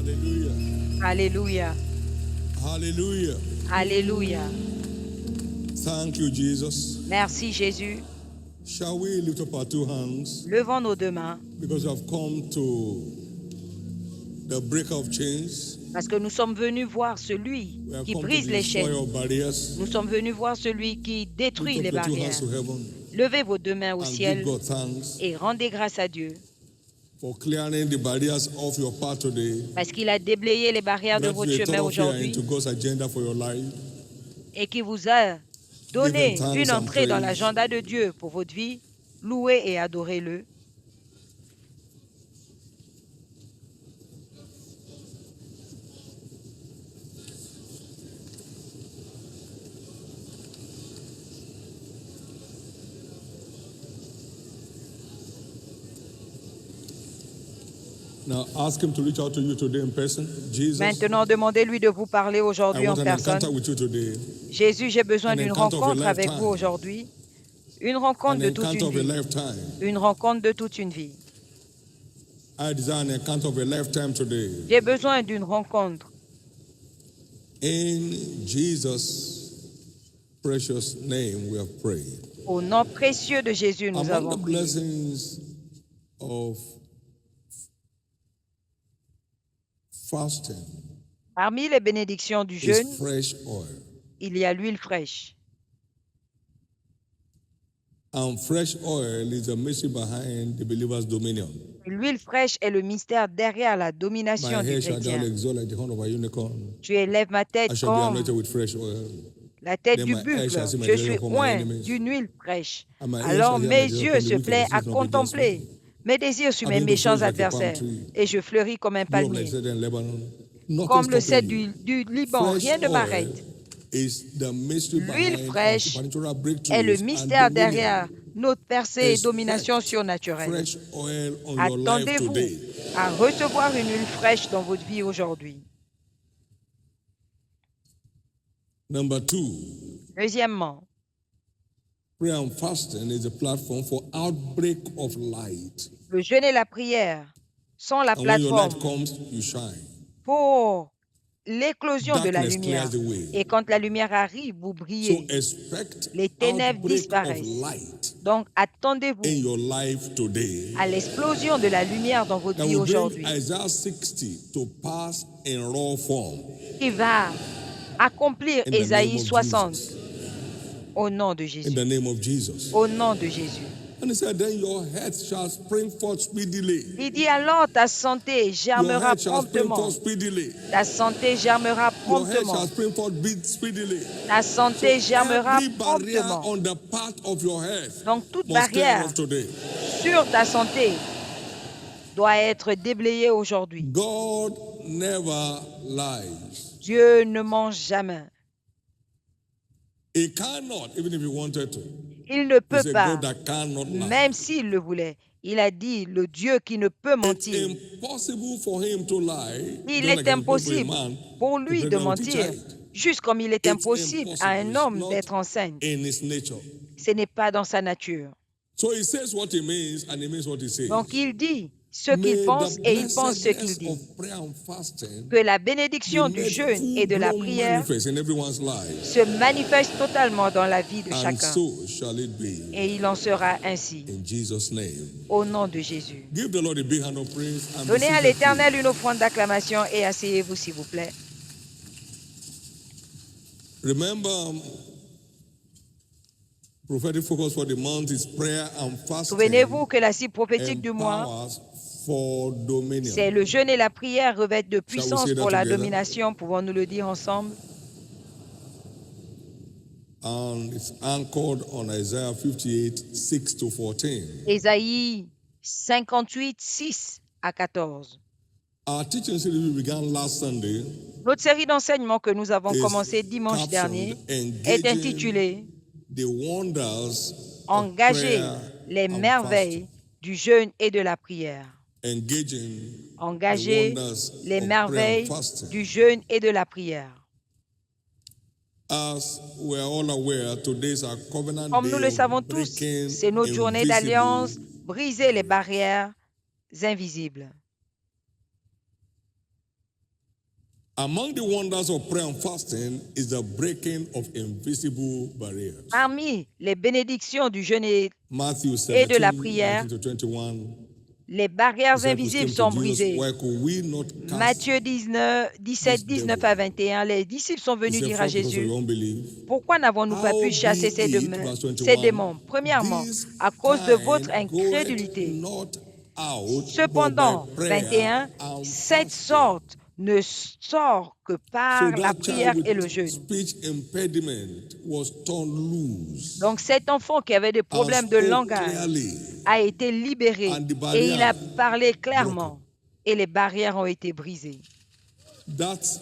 Alléluia. Hallelujah. Alléluia. Thank you, Jesus. Merci Jésus. Shall we lift up our two hands Levons nos deux mains because we have come to the breaker of chains. parce que nous sommes venus voir celui We have qui come to brise les destroy chaînes. our barriers. Nous sommes venus voir celui qui détruit Lift les up your two hands barrières. to heaven Levez vos deux mains au and give ciel God thanks et rendez grâce à Dieu for clearing the barriers off your path today. parce qu'il a déblayé les barrières de Grant votre you a chemin thorough peer aujourd'hui into God's agenda for your life. et qui vous a donné Give him thanks une and entrée dans praise. l'agenda de Dieu pour votre vie. Louez et adorez-le. Now ask him to reach out to you today in person. Jesus, Maintenant, demandez-lui de vous parler I aujourd'hui en want an personne. encounter with you today. Jésus, j'ai besoin An d'une encounter of a rencontre avec lifetime. vous aujourd'hui. Une An rencontre de toute encounter une of a vie. lifetime. Une rencontre de toute une vie. I desire an encounter of a lifetime today. J'ai besoin d'une rencontre. In Jesus' precious name we have prayed. Au nom précieux de Jésus, nous Among avons the prié. blessings of fasting Parmi les bénédictions du is jeûne, fresh oil. il y a l'huile fraîche. And fresh oil is the mystery behind the believer's dominion. L'huile fraîche est le mystère derrière la My domination du hair shall thou chrétien. exalt like the horn of a unicorn. Tu élèves ma I tête shall be comme anointed with fresh oil. la tête Then du my eyes buffle. shall see my Je children suis upon my oint enemies. d'une huile fraîche. And my ears Alors shall hear mes my children yeux upon the se wicked plaisent à decisions of against contempler me. mes désirs sur I mes begin to méchants flourish like a palm adversaires tree. et je fleuris comme un Grow up like palmier, cedar in Lebanon. Nothing comme le cèdre stopping you. du Liban. Fresh Rien ne oil m'arrête. is the mystery L'huile behind our fraîche supernatural est le breakthroughs mystère and dominion. derrière notre percée et domination Expect surnaturelle. fresh oil on your life Attendez-vous today. à recevoir une huile fraîche dans votre vie aujourd'hui. Number 2, Deuxièmement, prayer and fasting is a platform for outbreak of light. le jeûne et la prière sont la And when your light plateforme comes, you shine. pour l'éclosion de la Darkness lumière. clears the way. Et quand la lumière arrive, vous So brillez. expect Les ténèbres outbreak of disparaissent. light Donc, attendez-vous in your life today. à l'explosion de la lumière dans votre That vie will bring aujourd'hui, Isaiah 60 to pass in raw form. qui va accomplir In the name Ésaïe of 60 Jesus. au nom de In Jésus. the name of Jesus. Au nom de Jésus. And he said, then your head shall spring forth speedily. Il dit alors ta santé Your germera head shall spring promptement. forth speedily. Ta santé germera Your head promptement. shall spring forth speedily. Ta santé germera Every barrier promptement. on the path of your head Donc toute must clear barrière off today. sur ta santé doit être déblayée aujourd'hui. God never lies. Dieu ne ment jamais. He cannot, even if he wanted to. Il ne He's peut a pas, God that cannot lie. même s'il le voulait. Il a dit, le Dieu qui ne peut It's mentir. impossible for him to lie. Il Then est again, it's not for a impossible man pour to lui be de pregnant with a mentir, child. juste comme il est It's impossible à un impossible. homme It's not d'être enceinte. in his nature. Ce n'est pas dans sa nature. So he says what he means and he means what he says. Donc il dit ce May qu'il pense the et il pense ce qu'il blessedness dit. of prayer and fasting Que la bénédiction be du made jeûne et de la full-blown prière manifest in everyone's life. se manifeste totalement dans la vie de And chacun. so shall it be. Et il en sera ainsi, In Jesus' name. au nom de Jésus. Give the Lord a big hand of praise and be Donnez à seated, l'Éternel une offrande d'acclamation et asseyez-vous, s'il vous plaît. please. Remember, prophetic focus for the month is prayer and fasting. Souvenez-vous que la cible prophétique du mois, Empowers for dominion. c'est le jeûne et la prière revêtent de puissance say that pour la together? domination. Pouvons-nous le dire ensemble? And it's anchored on Isaiah 58, 6 to 14. Ésaïe 58, 6 à 14. Our teaching series we began last Sunday Notre série d'enseignements que nous avons is commencé dimanche dernier captioned est Engaging intitulée the Wonders of Engager Prayer les and merveilles du jeûne et de la prière. Fasting. Engaging Engager the wonders les of merveilles prayer and fasting. du jeûne et de la prière. As we are all aware, today is our covenant Comme day nous le of savons tous, breaking c'est notre journée invisible d'alliance, briser les barrières invisibles. Among the wonders of prayer and fasting is the breaking of invisible barriers. Parmi les bénédictions du jeûne et Matthew de la 17, prière, 19 to 21. les barrières Disciples invisibles came sont to Jesus. brisées. Why could we not cast Matthieu 17, 19 à 21, les disciples sont He venus said, dire à "For because of Jésus, your unbelief, pourquoi n'avons-nous pas pu chasser ces verse 21, démons? Premièrement, this à cause de votre kind goeth incrédulité. not out, but Cependant, by prayer 21, and cette fasting." sorte ne sort que So par la that prière child et le with jeûne. speech impediment was turned loose Donc cet enfant qui avait des and problèmes de spoke langage clearly, a été libéré and the et il a barrier parlé broken. clairement et les barrières ont été brisées. That's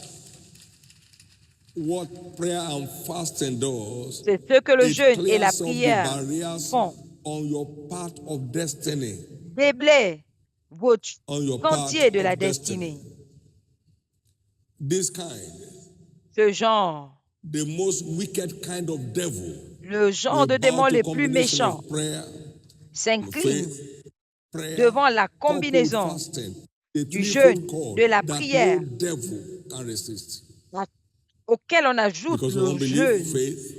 what prayer and fasting does. C'est ce que le It jeûne et la clears off the prière barriers font. on your path of destiny. Déblaye votre On your path sentier de la of destiny. destinée. This kind, Ce genre, the most wicked kind of devil, le genre will de bow démons to les plus combination méchants of prayer, s'incline faith, prayer, devant la coupled combinaison fasting, the du threefold jeûne, cord de la that prière, no devil can resist. auquel on ajoute Because of le unbelief, jeûne, faith,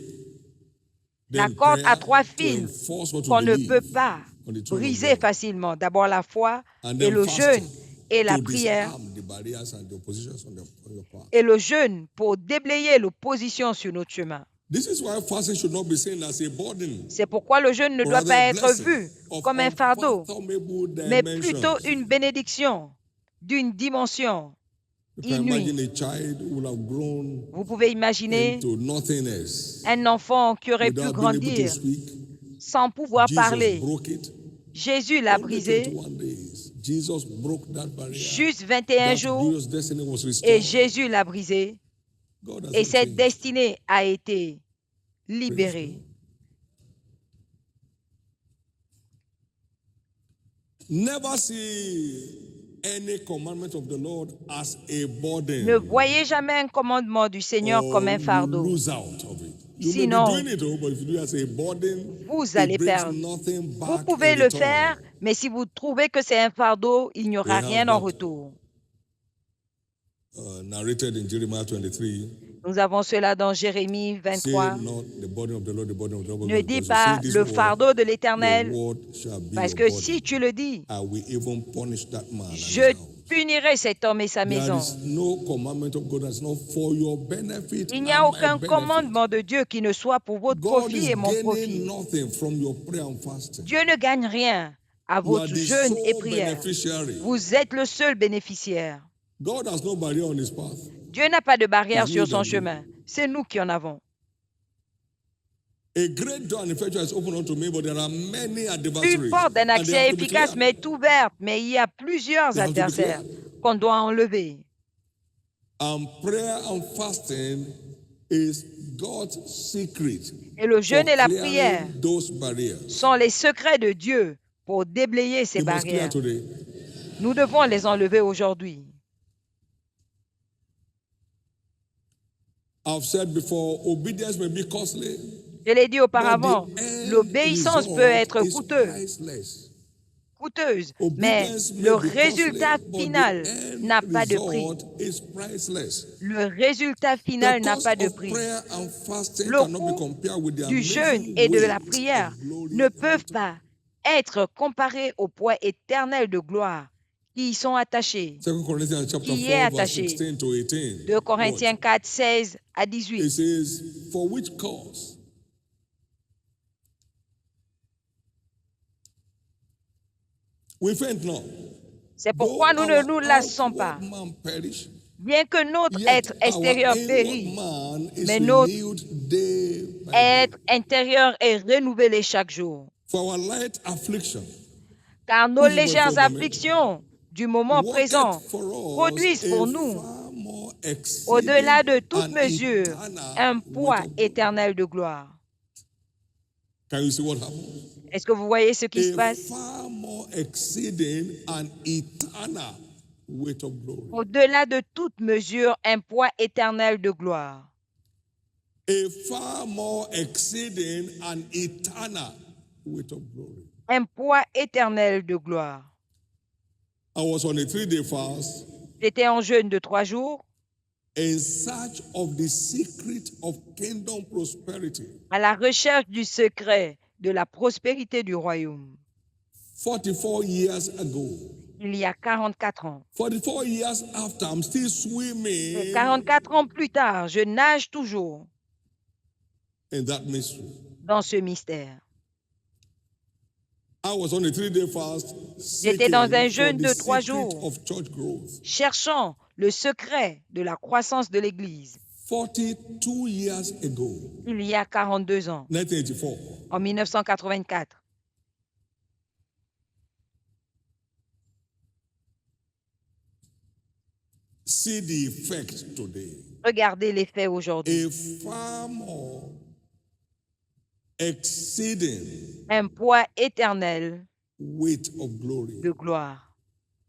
la then corde à prayer trois to fils enforce what you qu'on ne believe peut pas on the throne of briser God. facilement. D'abord la foi And et then le fasting jeûne et la to prière disarm the barriers and the oppositions on your path. et le jeûne pour déblayer l'opposition sur notre chemin. This is why fasting should not be seen as a burden, C'est pourquoi le jeûne ne or doit rather pas a être blessing vu of comme un fardeau, unfathomable mais plutôt dimensions. une bénédiction d'une dimension You can imagine inouïe. a child who will have grown Vous pouvez imaginer into nothingness un enfant qui aurait pu without being able to grandir speak. sans pouvoir Jesus parler. broke it. Jésus l'a Only brisé, 21 days. Jesus broke that barrier. juste 21 That jours, glorious destiny was et restored. Jésus l'a brisé, God has et not cette changed. destinée a été Praise libérée. God. Never see any commandment of the Lord as a burden. Ne voyez jamais un commandement du Seigneur or comme un you fardeau. lose out of it. You may be Sinon, doing it, but if you do it as a burden, vous it allez brings perdre. nothing Vous back pouvez in le return. faire, mais si vous trouvez que c'est un fardeau, il n'y aura We have rien en that. retour. Narrated in Jeremiah 23. Nous avons cela dans Jérémie Say 23. not the burden of the Lord, the burden of the Lord. Ne dis Because you pas say this le word, fardeau de your l'Éternel, word shall be parce your que burden. si tu le dis, I will even punish that man and his je house. punirai cet homme et sa There maison. is no commandment of God that's not for your benefit Il and n'y a my aucun benefit. commandement de Dieu qui ne soit pour votre God profit is et mon gaining profit. nothing from your prayer and fasting. Dieu ne gagne rien à You are votre the jeûne et sole prière. beneficiary. Vous êtes le seul bénéficiaire. God has no barrier on his path. Dieu n'a pas de barrière It's sur we son that do. chemin. C'est nous qui en avons. A great door and effectual is open unto me, but there are many Une adversaries. porte d'un And they accès have to be efficace cleared. mais ouverte, mais il y a plusieurs They have to be adversaires cleared. qu'on doit enlever. And prayer and fasting is God's secret Et le for jeûne et la prière clearing those barriers. sont les secrets de Dieu pour déblayer ces You must clear barrières. today. Nous devons les enlever aujourd'hui. I've said before, obedience may be costly, Je l'ai dit but auparavant, the end l'obéissance peut result être is coûteuse, mais Obedience may le be costly, résultat but final the end n'a pas de prix. result is priceless. Le résultat The final n'a cost pas de of prix. prayer and fasting Le cannot be coût compared with the du jeûne amazing et de la weight prière of glory ne and peuvent victory. pas être comparés au poids éternel de gloire qui y sont attachés, 2 Corinthians chapter qui y 4, est verse attaché. 16 to 18. 2 Corinthiens Watch. 4, 16 à It 18. says, for which cause we faint not. C'est Though pourquoi nous ne our nous lassons pas. outward man perish, Bien que notre yet être our extérieur inward périsse, man is mais notre renewed day by day. être intérieur est renouvelé chaque jour. For our light affliction, Car nos which is légères for a moment, afflictions du moment présent worketh for us produisent a pour nous, far more exceeding au-delà de toute and mesure, eternal un weight poids of glory. éternel de gloire. Can you see what happens? Est-ce que vous voyez ce qui se A passe? far more exceeding and eternal weight of glory. Au-delà de toute mesure, un poids éternel de gloire. A far more exceeding and eternal weight of glory. Un poids éternel de gloire. I was on a 3-day fast, J'étais en jeûne de 3 jours in search of the secret of kingdom prosperity. à la recherche du secret de la prospérité du royaume. 44 years ago. Il y a 44 ans. 44 years after, I'm still Et swimming 44 ans plus tard, je nage toujours in that mystery. dans ce mystère. I was on a 3-day fast, J'étais dans un seeking for jeûne the de 3 secret jours, of church growth. cherchant le secret de la croissance de l'Église. 42 years ago, Il y a 42 ans, 1984. en 1984. See the effect today. Regardez les faits aujourd'hui. A far more exceeding Un poids éternel weight of glory. de gloire.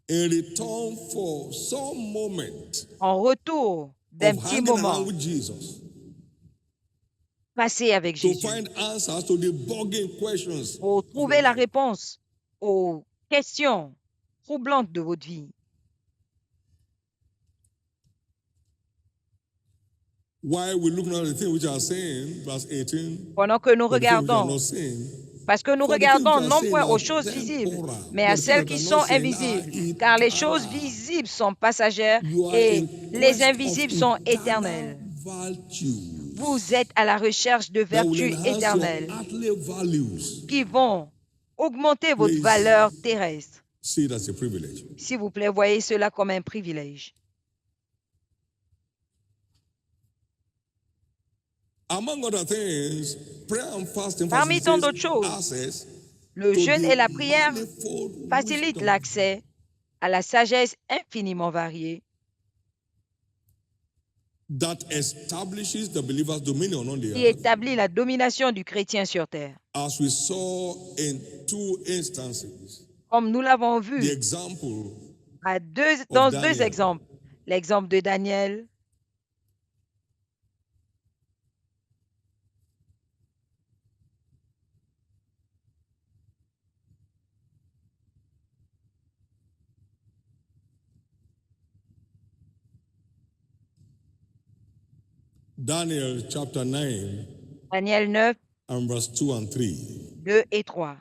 In return for some moment En retour d'un of petit hanging moment around with Jesus, passé avec to Jésus find answers to the bugging questions. pour trouver la réponse aux questions troublantes de votre vie. While we're looking at the things which are saying, verse 18, Pendant que nous but the things which are regardons, not saying, parce que nous for the things regardons which are non saying point are aux choses visibles, temporal, mais but à the celles things qui that are sont not saying invisibles, are car les choses eternal. visibles sont passagères You are et in les quest of invisibles sont eternal éternelles. virtues Vous êtes à la recherche de that will vertus enhance your éternelles earthly values. qui vont augmenter votre Please. valeur terrestre. See it as a privilege. S'il vous plaît, voyez cela comme un privilège. Among other things, prayer and fasting Parmi tant facilitates d'autres choses, access le to jeûne the et la prière manifold facilitent wisdom l'accès à la sagesse infiniment variée that establishes the believer's dominion on the qui earth, établit la domination du chrétien sur terre. as we saw in 2 instances. Comme nous l'avons The vu example dans Daniel. 2 exemples. L'exemple de Daniel, Daniel chapter 9 Daniel 9, and verse 2 and 3. 2 et 3.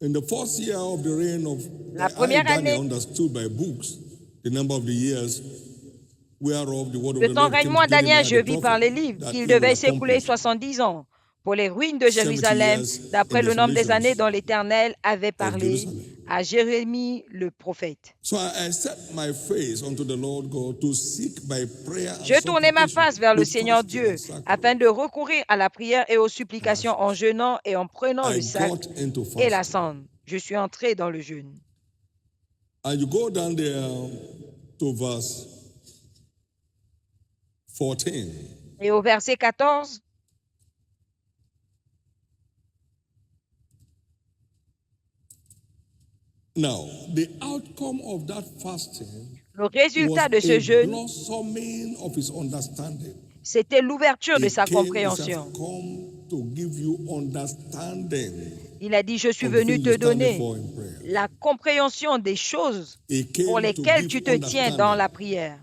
In the first year of the reign of La I, première Daniel, année understood by books the number of the years whereof the word of de the son Lord came règnement, to Daniel, Jeremiah je the vis par les prophet, livres that qu'il it will devait s'écouler accomplish 70 ans pour les ruines de 70 Jérusalem, years d'après in le nombre des desolations années dont l'Éternel avait of parlé Jerusalem. à Jérémie le prophète. So I set my face unto the Lord God to seek by prayer and Je tournai ma supplication face vers le with Seigneur fasting Dieu and sackcloth. afin de recourir à la prière et aux supplications en jeûnant et en prenant I le sac got into et la fasting. cendre. Je suis entré dans le jeûne. And you go down there to verse 14. Et au verset 14, Now, the outcome of that fasting le was résultat de ce a jeûne, blossoming of his understanding. c'était l'ouverture de He sa came, he compréhension. said, come to give you understanding Il a dit, je suis of the venu things te you stand donner before in prayer. la compréhension des choses He pour came to lesquelles give tu te tiens dans understanding. la prière.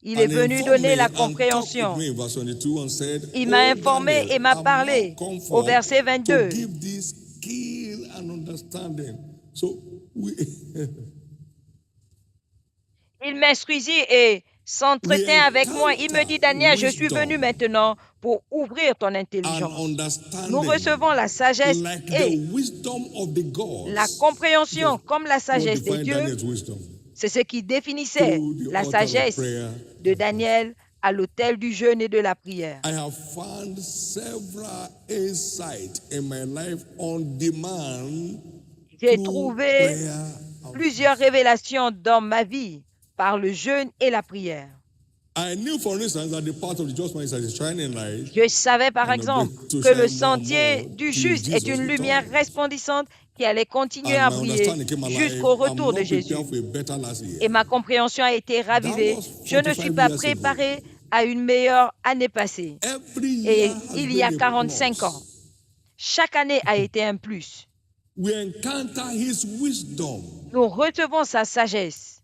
Il est And venu informed donner me la and talked with compréhension. me in verse 22 and said, Il m'a "Oh, informé Daniel, et m'a I'm parlé now come au forth verset to 22. give this skill and understanding." So we, Il m'instruisit et s'entretint avec moi. Il me dit, Daniel, je suis venu maintenant pour ouvrir ton and intelligence. Nous understanding recevons la sagesse like the et wisdom of the la gods. compréhension comme la What sagesse des defined dieux. Daniel's wisdom? C'est ce qui définissait Through the la altar of sagesse prayer de and Daniel à l'autel du jeûne et de la prière. I have found several insights in my life on demand J'ai through trouvé prayer and plusieurs révélations dans ma vie par le jeûne et la prière. I knew, for instance, that the path of the just man is as a shining light. Je savais par And exemple to que le shine more and sentier more du till juste est Jesus une lumière returns. resplendissante qui allait continuer And à my briller understanding came alive. jusqu'au I'm retour de not Jésus. prepared for a better last Et year. ma compréhension a été ravivée. was Je ne suis 45 pas years préparé à une meilleure année passée. Every Et year has il y a been a 45 ans, plus. chaque année a été un plus. We encounter his wisdom. Nous recevons sa sagesse.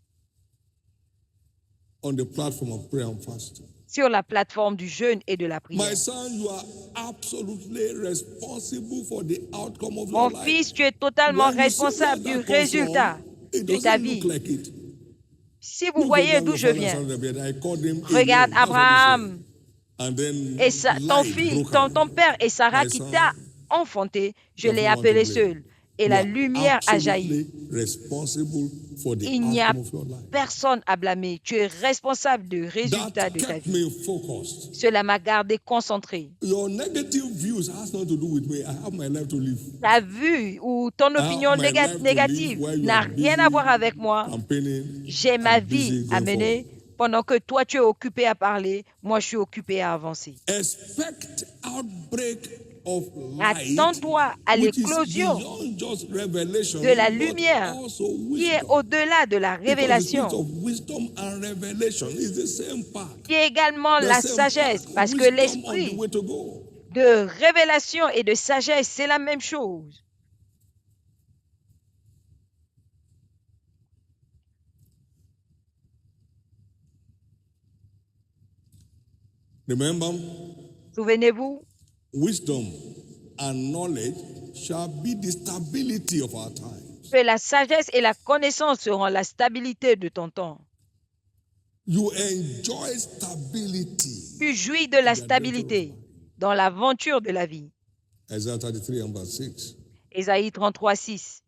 on the platform of prayer and fasting. sur la plateforme du jeûne et de la prière. My son, you are absolutely responsible for the outcome of Mon your life. fils, tu es totalement When you see responsable where du that comes résultat from, it de ta doesn't vie. look like it. Si vous Look voyez at d'où your je father viens, and son, I called him regarde Amen. That's what he said. Abraham And then et ton light fils, broke out. ton père et Sarah My qui son, t'a enfanté, je you have l'ai no one to appelé blame. seul. Et You la are lumière a jailli. absolutely responsible for the Il n'y a outcome of your life. personne à blâmer. Tu es responsable du résultat That de ta kept vie. me focused. Cela m'a gardé concentré. Your negative views has nothing to do with me. I have my life to live. Ta vue ou ton opinion my life to négative live while you n'a are rien à voir avec moi. Campaigning, J'ai ma I'm busy vie à going mener. forward. Pendant que toi, tu es occupé à parler, moi, je suis occupé à avancer. Expect outbreak of light, Attends-toi à which is l'éclosion beyond just revelation, de la but lumière also qui est wisdom. au-delà de la Because the spirit révélation, of wisdom and revelation is the same path. qui est également The la same sagesse, path. parce que Wisdom on the l'esprit way to go. de révélation et de sagesse, c'est la même chose. Remember, Souvenez-vous, wisdom and knowledge shall be the stability of our time. que la sagesse et la connaissance seront la stabilité de ton temps. You enjoy stability. Tu jouis de la stabilité dans l'aventure de la vie. Isaiah 33 and verse 6. Ésaïe 33, 6.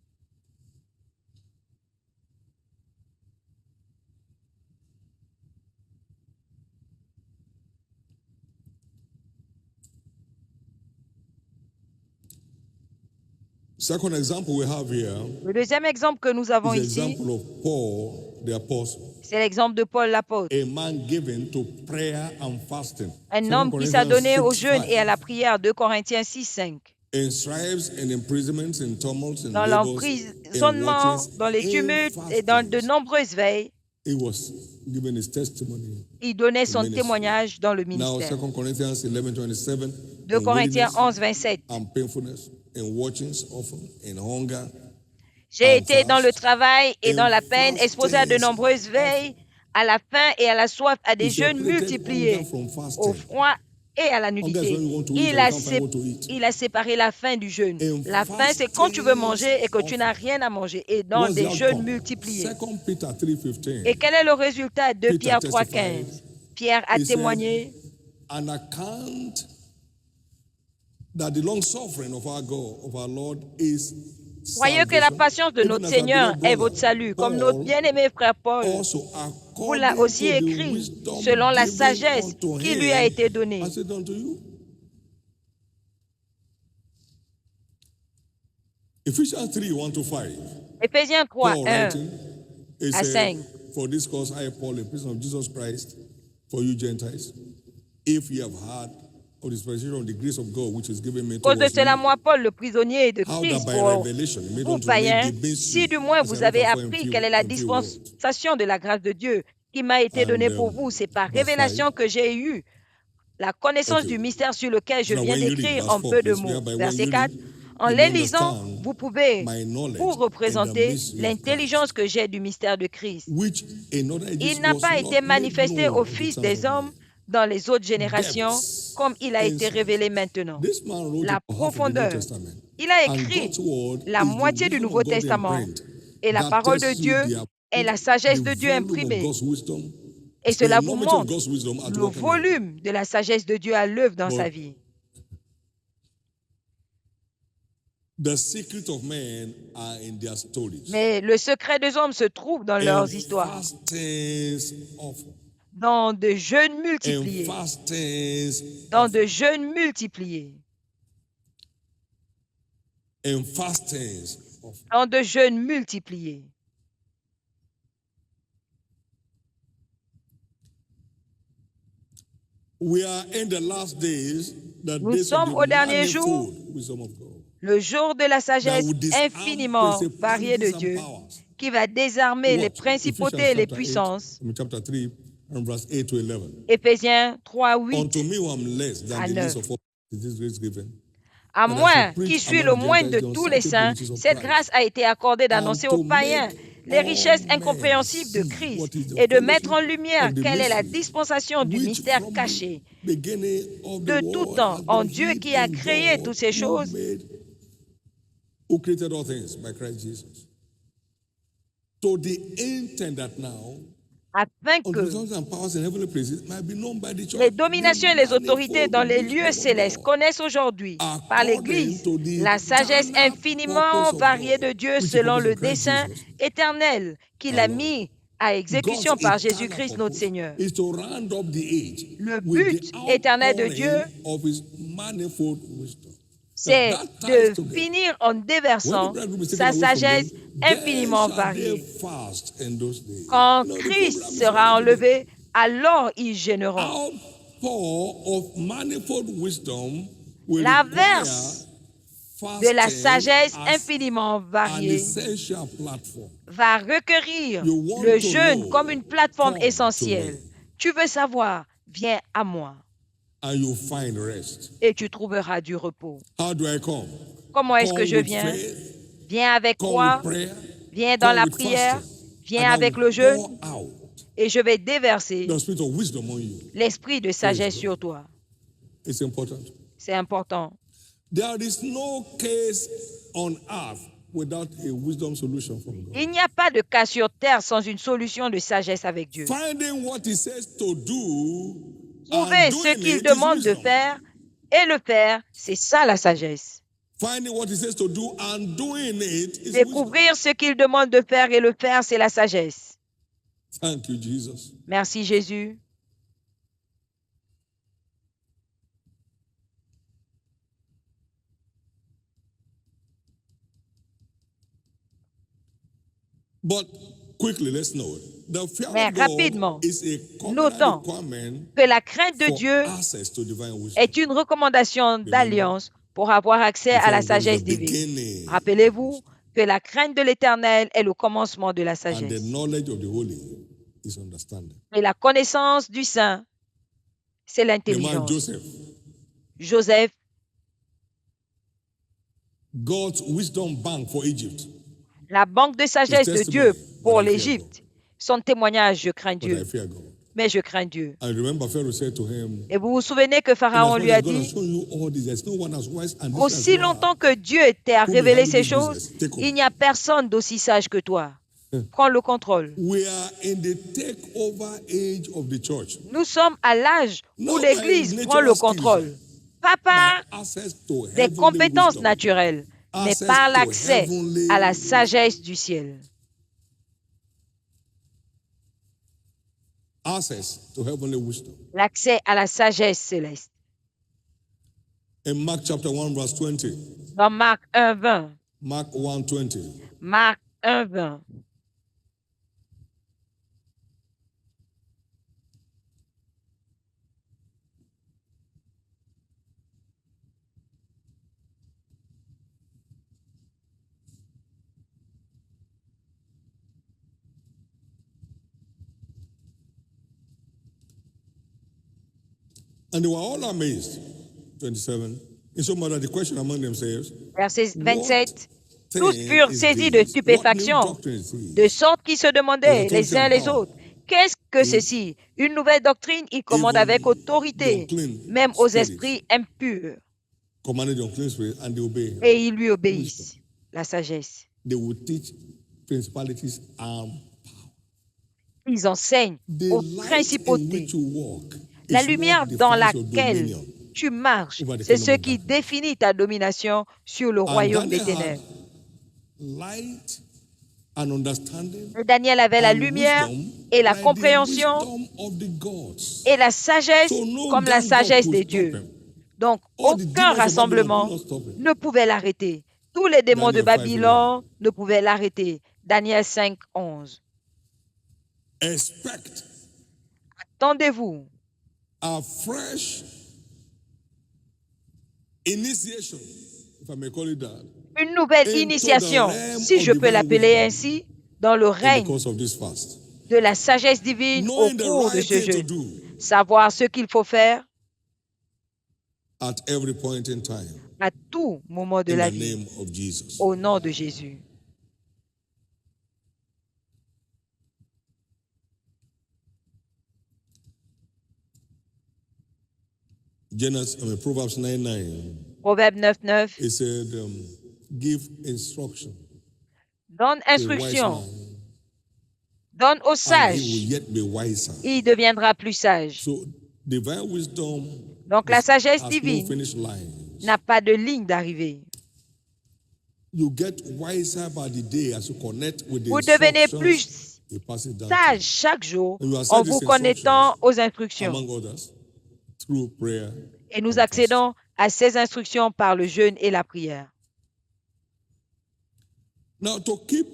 Second example we have here Le deuxième exemple que nous avons is the ici, example of Paul the apostle, c'est l'exemple de Paul l'apôtre, a man given to prayer and fasting. un 2 homme qui s'est donné au Corinthians jeûne 6, et à la 5. prière, 2 Corinthiens 6, 5. In stripes and imprisonments and tumults and Dans labors and l'emprisonnement, watchings dans les and tumultes et dans de fastings, nombreuses veilles, he was given his testimony. il donnait in son ministry. témoignage dans le Now, ministère. 2 Corinthians 11:27. 2 Corinthiens 11, 27. And painfulness, and watchings often, and hunger. J'ai été dans le travail et dans la peine, fastings exposé à de nombreuses veilles, à la faim et à la soif, à des He jeûnes separated multipliés, hunger from fasting. au froid et à la Hunger is nudité. when you want to eat and you can't find what to eat. Il a séparé la faim du jeûne. And La faim, c'est quand tu veux manger et que tu fastings n'as rien à manger, et dans What's the des jeûnes outcome? multipliés. 2 Peter 3:15. Et quel est le résultat de Peter Pierre 3, testified. 15? Pierre a He said, témoigné. An account that the long suffering of our God, of our Lord, is Croyez que la salvation. patience de Even notre as our Seigneur beloved est brother votre salut, comme Paul notre bien-aimé frère Paul also vous l'a according aussi to the écrit, wisdom selon la given sagesse unto qui lui a him, été donnée. I said unto you. Ephesians 3, 1 to 5. Éphésiens 3, Paul 1 writing, he à said, 5. For this cause I, Paul, a prisoner of Jesus Christ, for you Gentiles, if ye have heard of the dispensation of the grace of God which is given me À cause de towards cela, me, moi, Paul, le prisonnier de how that Christ, by pour revelation he made vous unto me païens, the si mystery, du moins as I vous wrote avez afore in appris few- quelle est la in few words. dispensation de la grâce de Dieu qui m'a été donnée pour vous, c'est par verse révélation 5. que j'ai eu la connaissance Okay. du mystère sur lequel je Now, viens when you read d'écrire verse en 4, peu de please, mots. whereby when Verset you 4. read, En you les may lisant, understand vous pouvez my knowledge vous and the représenter mystery of l'intelligence que j'ai du mystère de Christ. which in other ages Il n'a was pas not été made manifesté known aux to the fils sons des of hommes men. dans les autres générations, Depths, comme il a été insights. révélé maintenant. This man wrote La on behalf of the New profondeur. Testament. Il a And écrit God's word la is the moitié du wisdom Nouveau of God in Testament print et la that parole de tells you Dieu est la sagesse de Dieu the volume of imprimée. God's wisdom, Et the cela vous enormity of montre God's wisdom at le work in him. volume de la sagesse de Dieu à l'œuvre dans But sa vie. the secret of men are in their stories. Mais le secret des hommes se trouve dans And leurs histoires, fastings often. dans de jeûnes And multipliés, fastings dans often. de jeûnes multipliés, And fastings often. dans de jeûnes multipliés. We are in the last days, the Nous days of sommes the aux derniers jours, manifold wisdom of God. le jour de la That sagesse will disarm infiniment variée de principalities and Dieu, powers. qui va désarmer les Watch, principautés et les puissances. Chapter 3, and verse 8 to 11. Éphésiens 3, 8 Unto me who am less than à the 9. least of all this grace given. À That I moi, should preach qui suis among le the moindre de Gentiles the tous les saints, unsearchable riches of cette Christ, grâce a été accordée d'annoncer and to aux païens make les richesses all men incompréhensibles de see Christ what is the et de mettre en fellowship lumière of the quelle est la mystery, dispensation du which mystère from caché the beginning of the de tout world temps has en been Dieu hid qui a in créé God, toutes ces choses, who created all things by Christ Jesus. To the intent that now afin que authorities and powers in heavenly places might be known by the les church. dominations et The les autorités dans manifold les lieux wisdom of célestes God, connaissent aujourd'hui par according l'Église to the la sagesse eternal infiniment purpose of variée God, de Dieu which he selon purposed in le Christ dessein Jesus, éternel qu'il our a Lord. mis à God's exécution par eternal Jésus-Christ notre purpose Seigneur. is to round up the age Le with but the éternel de Dieu, outpouring of his manifold wisdom. Now c'est that ties de together. finir en When the déversant bridegroom is taken sa away from them, sagesse then infiniment shall they variée. fast in those days. Quand The Christ program is sera running to them. enlevé, alors ils gêneront. Outpour of manifold wisdom will L'averse require de la fasting sagesse as infiniment an variée essential platform. va requérir You want le to jeûne know, comme une plateforme come to essentielle. me, Tu veux savoir, viens à moi and you find rest. et tu trouveras du repos. How do I come? Comment est-ce que Come je with viens? faith, Viens avec come quoi? with prayer, Viens dans come la with prière, fasting, viens and I avec will le jeûne pour out et je vais déverser the spirit of wisdom on you. l'esprit de sagesse sur toi. It's important. C'est important. There is no case on earth without a wisdom solution from God. Il n'y a pas de cas sur terre sans une solution de sagesse avec Dieu. Finding what he says to do Trouver and ce doing qu'il it is demande de wisdom. faire et le faire, c'est ça la sagesse. Finding what he says to do and doing it is wisdom. Découvrir ce qu'il demande de faire et le faire, c'est la sagesse. Thank you, Jesus. Merci Jésus. But quickly, let's note the fear Mais of God rapidement, is a covenant notons requirement que la crainte de for Dieu access to divine wisdom. est une recommandation d'alliance pour avoir accès The à fear la of God is sagesse the divine. beginning, Rappelez-vous que la crainte de l'Éternel est le commencement de la and the sagesse. knowledge of the holy is understanding. Et la connaissance du Saint, c'est The man l'intelligence. Joseph, Joseph, God's wisdom bank for Egypt. la banque de sagesse de Dieu pour But I fear l'Égypte, son témoignage, je crains God. But I Dieu, fear God. mais je crains Dieu. And remember, Pharaoh said to him, Et vous vous souvenez que Pharaon "Inasmuch lui as a God has dit, shown you all this, there's no one as wise and this aussi as you are. longtemps que Dieu t'a Who may révélé handle ces this choses, business? Take over." il n'y a personne d'aussi sage que toi. Prends le contrôle. We are in the takeover age of the church. Nous sommes à l'âge où Not l'Église by prend le natural contrôle, skills, pas par by access to des heavenly compétences wisdom, naturelles, mais access par to l'accès heavenly à la wisdom. sagesse du ciel. Access to heavenly wisdom. L'accès à la sagesse céleste. In Mark chapter 1, verse 20. Dans Marc 1, 20. Mark 1, 20. Marc 1, 20. And they were all amazed. 27. In so much that the question among themselves, Verset 27. "What Tous thing furent is saisis de this? What new stupéfaction, doctrine is this? de sorte qu'ils se demandaient With les uns authority and les power. autres, qu'est-ce que Et- ceci? Une nouvelle doctrine, il commande Even avec autorité, the unclean même aux spirits esprits impurs, commanded the unclean spirit, and they obey him. et ils lui obéissent. La sagesse. They will teach principalities and Ils enseignent the aux light in principautés. which you walk. La is lumière what dans defines your laquelle dominion. tu marches, over the c'est kingdom ce of qui darkness. définit ta domination sur le And royaume des Daniel had ténèbres. light and understanding Et Daniel avait la and lumière wisdom et la like the compréhension wisdom of the gods. et la sagesse So no comme la gang sagesse could des stop dieux. him. Donc, All the aucun demons of Babylon rassemblement could not stop him. ne pouvait l'arrêter. Tous les démons de Daniel 5:11. Babylone ne pouvaient l'arrêter. Daniel 5, 11. Expect Attendez-vous a fresh initiation, if I may call it that, une nouvelle into the initiation, realm si of je peux divine l'appeler wisdom ainsi, dans le in the règne course of this fast. de la sagesse divine au Knowing the cours de right ce thing to jeûne. do Savoir ce qu'il faut faire at every point in time à tout moment de in la the vie, name of Jesus. au nom de Jésus. Proverbs 9:9. Proverbe 9:9. It said, give instruction Donne to a wise instruction. man, Donne au and he sage. will yet be wiser. Il deviendra plus sage. So divine wisdom Donc la sagesse has no divine finish line. n'a pas de ligne d'arrivée. You get wiser by the day as you connect with the Vous devenez instructions. plus He passes down to sage chaque jour And you accept en these vous connectant aux instructions. among others, through prayer. Et nous accédons à ces instructions par le jeûne et la prière. Now, to keep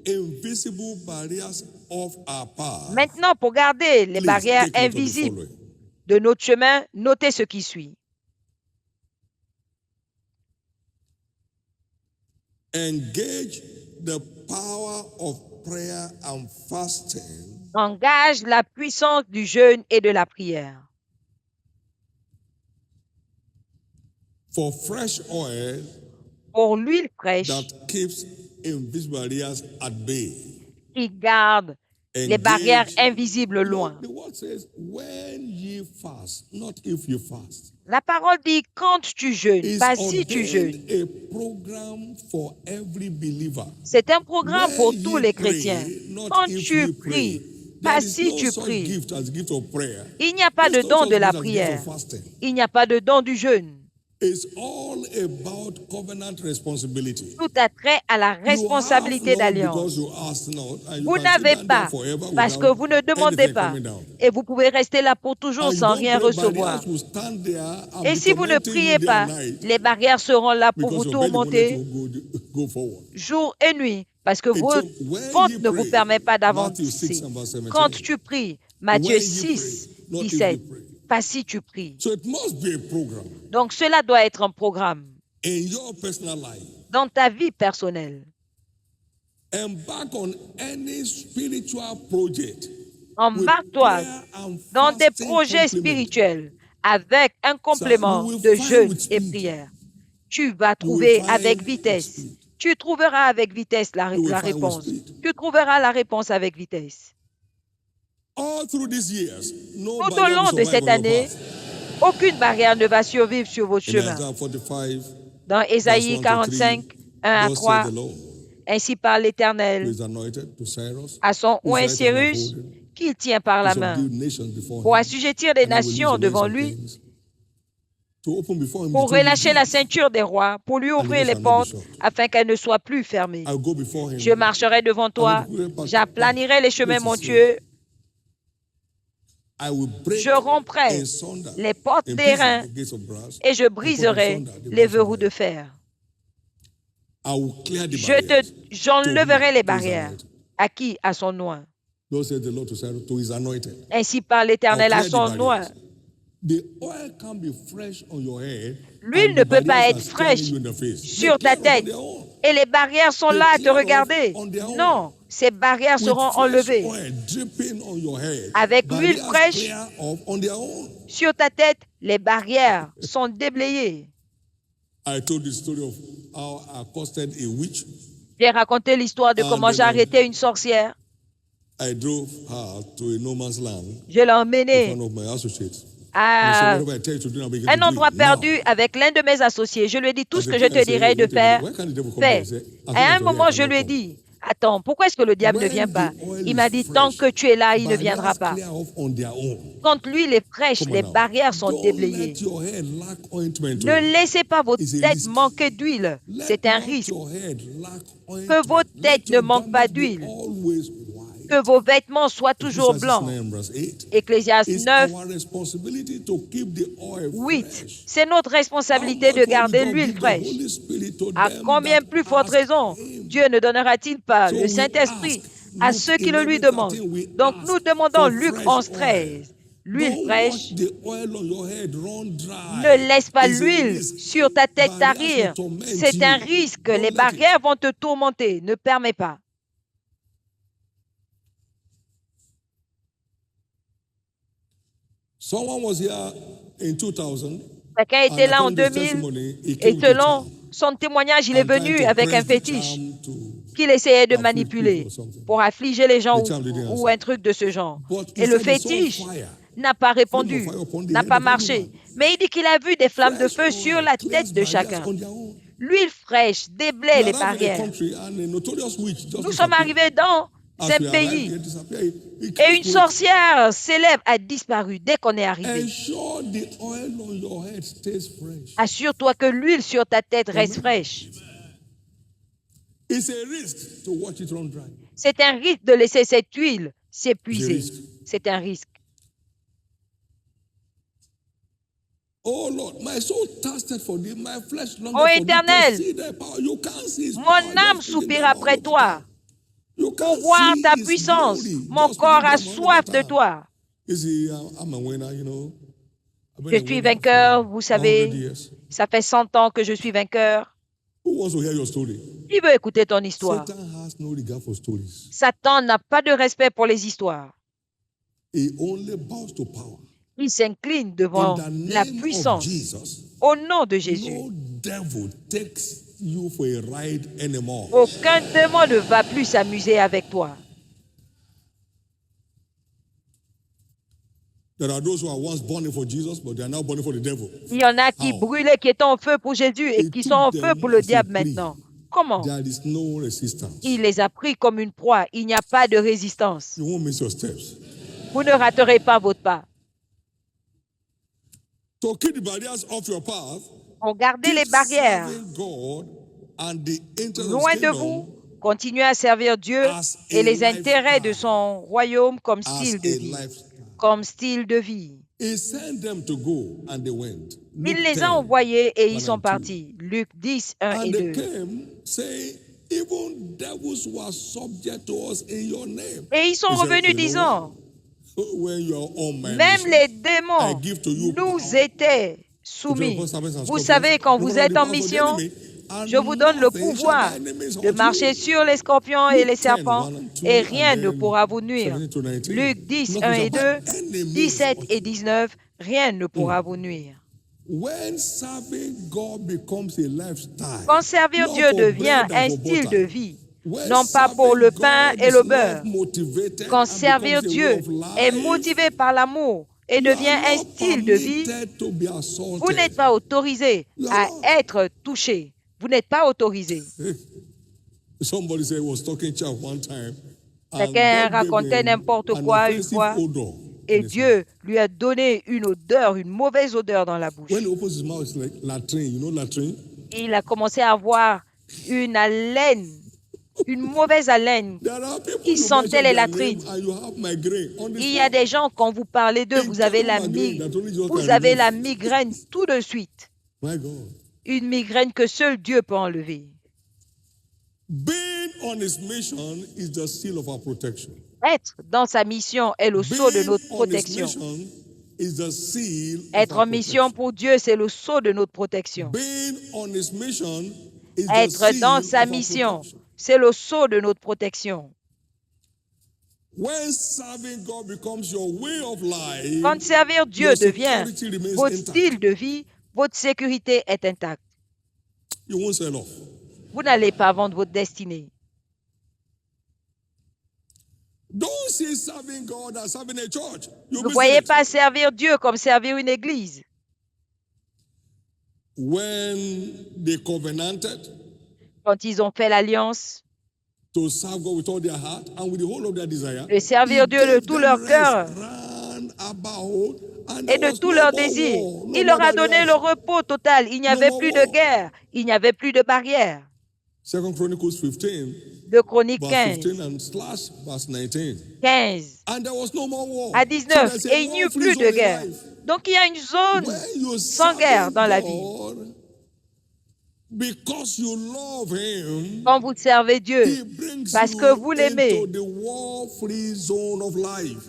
invisible barriers off our path, Maintenant, pour garder les please barrières take note of the invisibles following. de notre chemin, notez ce qui suit. Engage the power of prayer and fasting Engage la puissance du jeûne et de la prière. for fresh oil Pour l'huile fraîche that keeps invisible barriers at bay. qui garde les barrières invisibles loin. The word says, when ye fast, not if you fast. La parole dit quand tu jeûnes, It's pas si tu jeûnes. ordained a program for every believer. C'est un programme pour When tous ye les pray, chrétiens. not Quand if tu ye pray. pries, There pas is si no tu such pries. gift as gift of prayer. Il n'y a pas de There's no don such de la gift as gift prière. of fasting. Il n'y a pas de don du jeûne. It's all about covenant responsibility. Tout a trait à la responsabilité d'alliance. Vous n'avez pas parce que vous ne demandez pas. Et vous pouvez rester là pour toujours sans rien recevoir. Et si vous ne priez pas, les barrières seront là pour vous tourmenter jour et nuit parce que votre faute ne vous permet pas d'avancer. Quand tu pries, Matthieu 6, 17, pas si tu pries. So it must be a program Donc cela doit être un programme in your personal life. dans ta vie personnelle. Embark on any spiritual project. Embarque-toi dans des projets spirituels avec un complément de jeûne et prière. Tu vas trouver avec vitesse. Tu trouveras avec vitesse la réponse. Tu trouveras la réponse avec vitesse. All through these years, no Tout au barrier long will de cette survive on your année, path. aucune barrière ne va survivre sur votre In chemin. Isaiah 45, Dans Ésaïe verse 1 to 45, 1 à thus 3, saith the Lord, ainsi parle who l'Éternel is anointed to Cyrus, à son whose oint right hand Cyrus, upholding, qu'il tient par to la main, subdue nations before pour him, assujettir les and he will loose nations the devant legs of lui, kings, to open before him pour the two relâcher la gates. ceinture des rois, pour lui ouvrir les shall not be portes, shut. afin qu'elles ne soient plus fermées. I will go before him. Je marcherai devant toi, j'aplanirai les chemins montueux, I will break je romprai in sunder les portes in d'airain pieces the gates of brass, et je and put in briserai sunder the les bars of verrous iron. de fer. I will clear the barriers. J'enlèverai les To whom? To his barrières. anointed. À qui? À son oint. Thus says the Lord to Cyrus, to his anointed. Ainsi parle l'Éternel à I'll clear the son oint. barriers. The oil can be fresh on your head. L'huile and ne the peut pas barriers être are staring fraîche you in the face. sur They ta clear off tête. on their own. Et les barrières sont là à te regarder. Non, ces barrières seront With fresh enlevées. oil dripping on your head, Avec l'huile barriers fraîche clear off on their own. sur ta tête. Les barrières sont déblayées. I told the story of how I accosted a witch. J'ai raconté l'histoire de comment j'ai arrêté une sorcière. I drove her to a no man's land Je l'ai with emmenée one of my associates. à And so whatever I tell you to do, now begin un to do endroit it. perdu Now, avec l'un de mes associés. Je lui ai dit tout at ce the que je time, I te said, dirais de wait a faire. minute, why can't the devil come Fais. down? I said, as long À un as you're moment, here, je I lui ai cannot come. dit, attends, pourquoi est-ce que le diable ne When vient the pas? oil Il m'a is dit, fresh, tant que tu es là, il ne viendra barriers pas. clear off on their own. Quand l'huile est fraîche, Come on les now. barrières sont Don't déblayées. let your head lack ointment. Ne laissez pas votre It's a tête risk. manquer d'huile. Let C'est un not risque. your head lack ointment. Que votre Let tête ne your manque pas garment be d'huile. always white. Que vos vêtements soient toujours Ecclesiastes blancs. 9, verse 8. Ecclésiaste It's 9, our responsibility to keep the oil 8. fresh. C'est notre responsabilité de garder l'huile fraîche. À combien plus forte raison Dieu ne donnera-t-il pas le Saint-Esprit à ceux qui le lui demandent? Donc nous demandons Luc 11, 13. L'huile fraîche, ne laisse pas l'huile sur ta tête tarir. C'est un risque. Les barrières vont te tourmenter. Ne permets pas. Someone was here in 2000. Quelqu'un était là en 2000 et selon son témoignage, il est venu avec un fétiche qu'il essayait de manipuler pour affliger les gens ou un truc de ce genre. Et le fétiche n'a pas répondu, n'a pas marché. Mais il dit qu'il a vu des flammes de feu sur la tête de chacun. L'huile fraîche déblaye les barrières. Nous sommes arrivés dans ce pays et une sorcière célèbre a disparu dès qu'on est arrivé. Assure-toi que l'huile sur ta tête reste fraîche. C'est un risque de laisser cette huile s'épuiser. C'est un risque. Oh Éternel, mon âme soupire après toi pour voir ta puissance. Mon corps a soif de toi. Je suis vainqueur, vous savez, ça fait 100 ans que je suis vainqueur. Qui veut écouter ton histoire? Satan n'a pas de respect pour les histoires. Il s'incline devant la puissance. Au nom de Jésus. Aucun démon ne va plus s'amuser avec toi. Il y en a qui brûlaient, qui étaient en feu pour Jésus et qui sont en feu pour le diable maintenant. Comment? Il les a pris comme une proie. Il n'y a pas de résistance. Vous ne raterez pas votre pas. Regardez les barrières. Loin de vous, continuez à servir Dieu et les intérêts de son royaume comme style de vie. Comme style de vie. Il les a envoyés et ils sont partis. Luc 10, 1 et 2. Et ils sont revenus disant, même les démons nous étaient soumis. Vous savez, quand vous êtes en mission, je vous donne le pouvoir de marcher sur les scorpions et les serpents et rien ne pourra vous nuire. Luc 10, 1 et 2, 17 et 19, rien ne pourra vous nuire. Quand servir Dieu devient un style de vie, non pas pour le pain et le beurre. Quand servir Dieu est motivé par l'amour et devient un style de vie, vous n'êtes pas autorisé à être touché. Vous n'êtes pas autorisé. Quelqu'un racontait n'importe quoi une fois et Dieu lui a donné une odeur, une mauvaise odeur dans la bouche. Il a commencé à avoir une haleine, une mauvaise haleine qui sentait les latrines. Il y a des gens, quand vous parlez d'eux, vous avez la migraine tout de suite. Une migraine que seul Dieu peut enlever. Être dans sa mission est le sceau de notre protection. Être en mission pour Dieu, c'est le sceau de notre protection. Être dans sa mission, c'est le sceau de notre protection. Quand servir Dieu devient votre style de vie, votre sécurité est intacte. Vous n'allez pas vendre votre destinée. Ne voyez pas servir Dieu comme servir une église. Quand ils ont fait l'alliance, de servir Dieu de tout leur cœur et de tout leur désir. Il leur a donné le repos total. Il n'y avait plus de guerre. Il n'y avait plus de barrières. 2 Chroniques 15 à 19. Et il n'y eut plus de guerre. Donc il y a une zone sans guerre dans la vie. Quand vous servez Dieu, parce que vous l'aimez,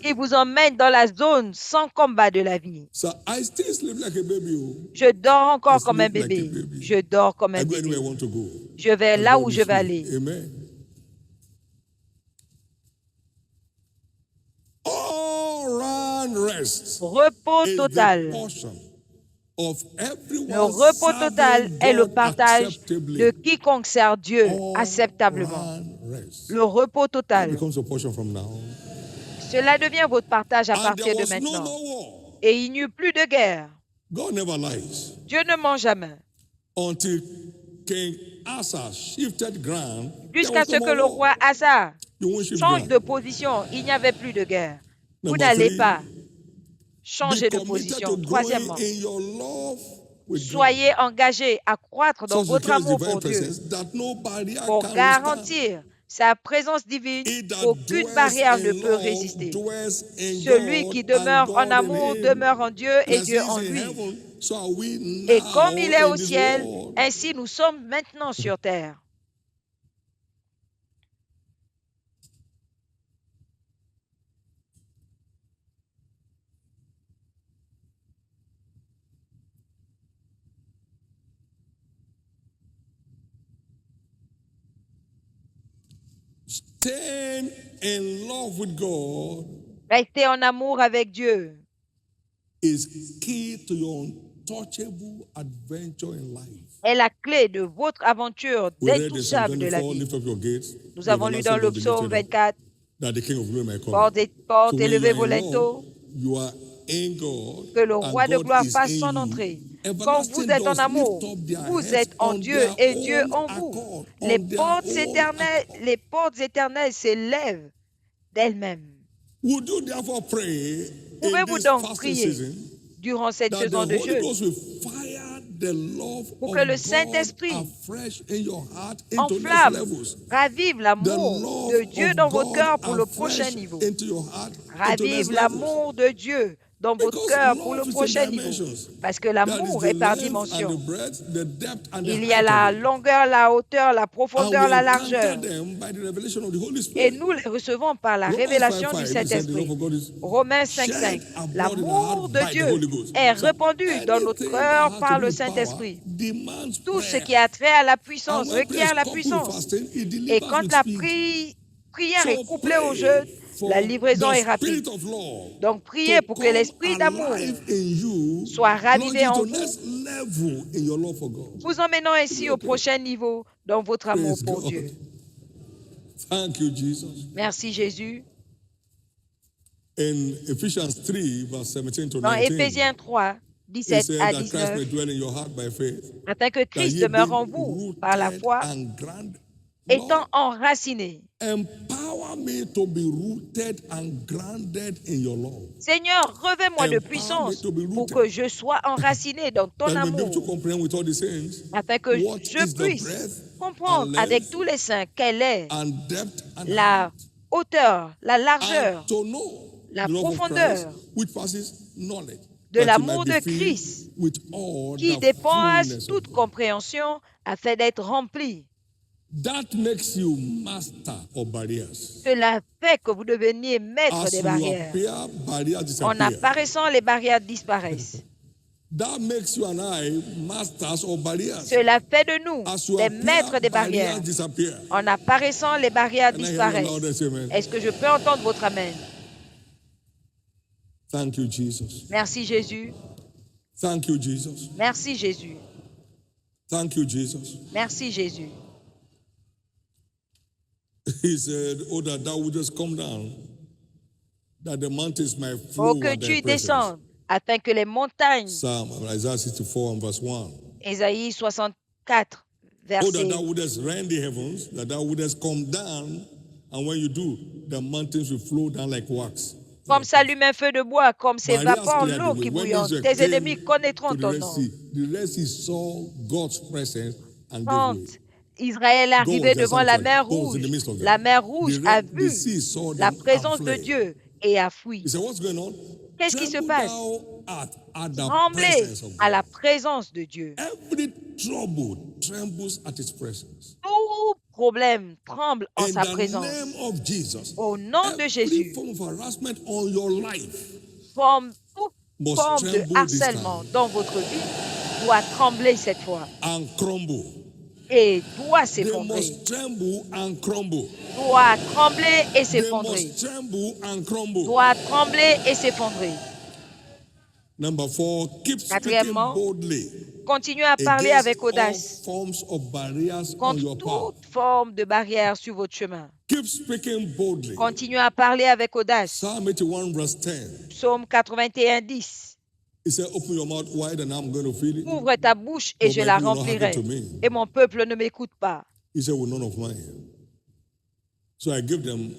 il vous emmène dans la zone sans combat de la vie. Je dors encore comme un bébé. Je dors comme un bébé. Je vais là où je vais aller. Repos total. Le repos total est le partage de quiconque sert Dieu acceptablement. Le repos total. Cela devient votre partage à partir de maintenant. Et il n'y eut plus de guerre. God never lies. Dieu ne ment jamais. Until King Asa shifted ground, jusqu'à ce que le roi Asa change de position. Il n'y avait plus de guerre. Vous n'allez pas changer de position. Troisièmement, soyez engagés à croître dans votre amour pour Dieu pour garantir sa présence divine qu'aucune barrière ne peut résister. Celui qui demeure en amour demeure en Dieu et Dieu en lui. Et comme il est au ciel, ainsi nous sommes maintenant sur terre. Staying in love with God Rester en amour avec Dieu is key to your untouchable adventure in life. est la clé de votre aventure d'intouchable de la vie. Nous avons lu dans le psaume 24, portes élevez vos linteaux, que le roi de gloire fasse son entrée. Quand vous êtes en amour, vous êtes en Dieu et Dieu en vous. Les portes éternelles s'élèvent d'elles-mêmes. Pouvez-vous donc prier durant cette saison de jeûne pour que le Saint-Esprit enflamme, ravive l'amour de Dieu dans votre cœur pour le prochain niveau. Ravive l'amour de Dieu dans votre cœur pour le prochain niveau. Parce que l'amour est par dimension. Il y a la longueur, la hauteur, la profondeur, la largeur. Et nous les recevons par la révélation du Saint-Esprit. Romains 5:5. L'amour de Dieu est répandu dans notre cœur par le Saint-Esprit. Tout ce qui a trait à la puissance requiert la puissance. Et quand la prière est couplée au jeûne, la livraison est rapide. Donc, priez pour que l'esprit d'amour soit ravivé en vous, vous emmenant ainsi au prochain niveau dans votre amour pour Dieu. Merci Jésus. Dans Éphésiens 3, 17 à 19, afin que Christ demeure en vous par la foi, étant enraciné. Seigneur, revêt-moi de puissance pour que je sois enraciné dans ton amour, afin que je puisse comprendre avec tous les saints quelle est la hauteur, la largeur, la profondeur de l'amour de Christ qui dépasse toute compréhension afin d'être rempli. That makes you master of barriers. Cela fait que vous deveniez maître des barrières. En apparaissant, les barrières disparaissent. That makes you and I masters of barriers. Cela fait de nous des maîtres des barrières. En apparaissant, les barrières disparaissent. Est-ce que je peux entendre votre amen? Thank you, Jesus. Merci Jésus. Thank you, Jesus. Merci Jésus. Thank you, Jesus. Merci Jésus. He said, "Oh, that thou wouldest come down, that the mountains might flow que tu descendes, afin que les montagnes. Psalm Isaiah 64 and verse 1. Ésaïe 64, verset. Oh, that thou wouldest rend the heavens, that thou wouldest come down, and when you do, the mountains will flow down like wax. Comme s'allume un feu de bois, comme s'évapore l'eau qui bouillonne. Tes ennemis connaîtront ton nom. Quand Israël est arrivé devant la mer Rouge a vu la présence de Dieu et a fui. Qu'est-ce qui se passe? Tremblez à la présence de Dieu. Tout problème tremble en sa présence. Au nom de Jésus, toute forme de harcèlement dans votre vie doit trembler cette fois. Et doit s'effondrer. Doit trembler et s'effondrer. Doit trembler et s'effondrer. Quatrièmement, continuez à parler avec audace contre toute forme de barrière sur votre chemin. Continuez à parler avec audace. Psaume 81, 10. He said, open your mouth wide and I'm going to fill it. Ouvre ta bouche et je la remplirai. Et mon peuple ne m'écoute pas. He said, with none of mine. So I give them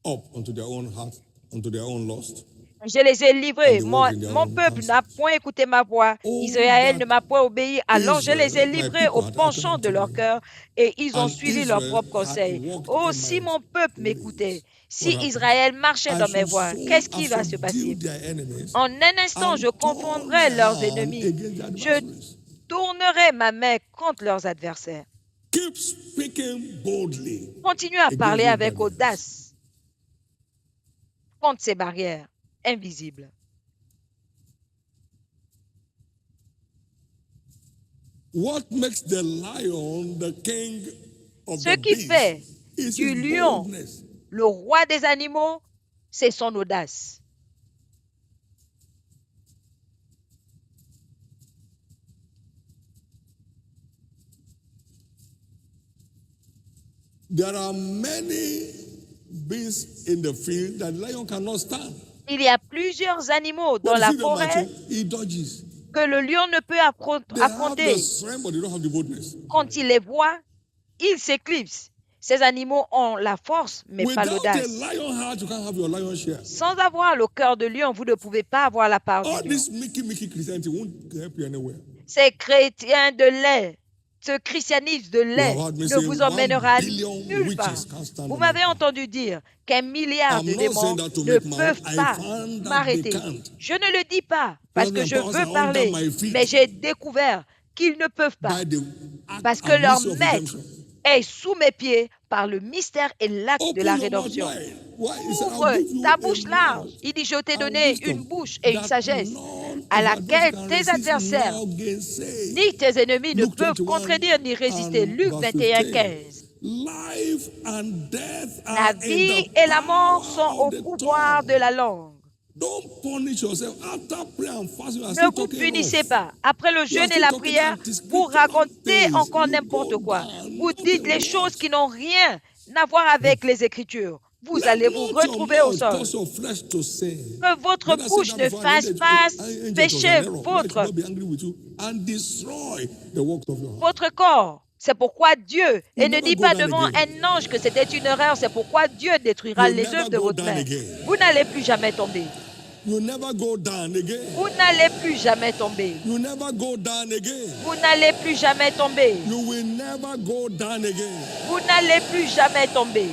up unto their own heart, unto their own lust. Je les ai livrés. Mon peuple n'a point écouté ma voix. Israël ne m'a point obéi. Alors je les ai livrés au penchant de leur cœur et ils ont suivi leur propre conseil. Oh, si mon peuple m'écoutait, si Israël marchait dans mes voies, qu'est-ce qui va se passer? En un instant, je confondrai leurs ennemis. Je tournerai ma main contre leurs adversaires. Continue à parler avec audace contre ces barrières invisibles. Ce qui fait du lion le roi des animaux, c'est son audace. There are many beasts in the field that lion cannot stand. Il y a plusieurs animaux dans la forêt que le lion ne peut affronter. Quand il les voit, il s'éclipse. Ces animaux ont la force, mais pas l'audace. Sans avoir le cœur de lion, vous ne pouvez pas avoir la part du lion. Ces chrétiens de lait, ce christianisme de lait ne vous emmènera nulle part. Vous m'avez entendu dire qu'un milliard de démons ne peuvent pas m'arrêter. Je ne le dis pas parce que je veux parler, mais j'ai découvert qu'ils ne peuvent pas parce que leur maître est sous mes pieds par le mystère et l'acte de la rédemption. Ouvre ta bouche large. Il dit, je t'ai donné une bouche et une sagesse à laquelle tes adversaires ni tes ennemis ne peuvent contredire ni résister. Luc 21, 15. La vie et la mort sont au pouvoir de la langue. Ne vous punissez pas. Après le jeûne et la prière, vous racontez encore n'importe quoi. Vous dites les choses qui n'ont rien à voir avec les Écritures. Vous allez vous retrouver au sol. Que votre bouche ne fasse pas pécher votre corps. C'est pourquoi Dieu, et ne dit pas devant un ange que c'était une erreur, c'est pourquoi Dieu détruira les œuvres de votre main. Vous n'allez plus jamais tomber. Vous n'allez plus jamais tomber. Vous n'allez plus jamais tomber. Vous n'allez plus jamais tomber.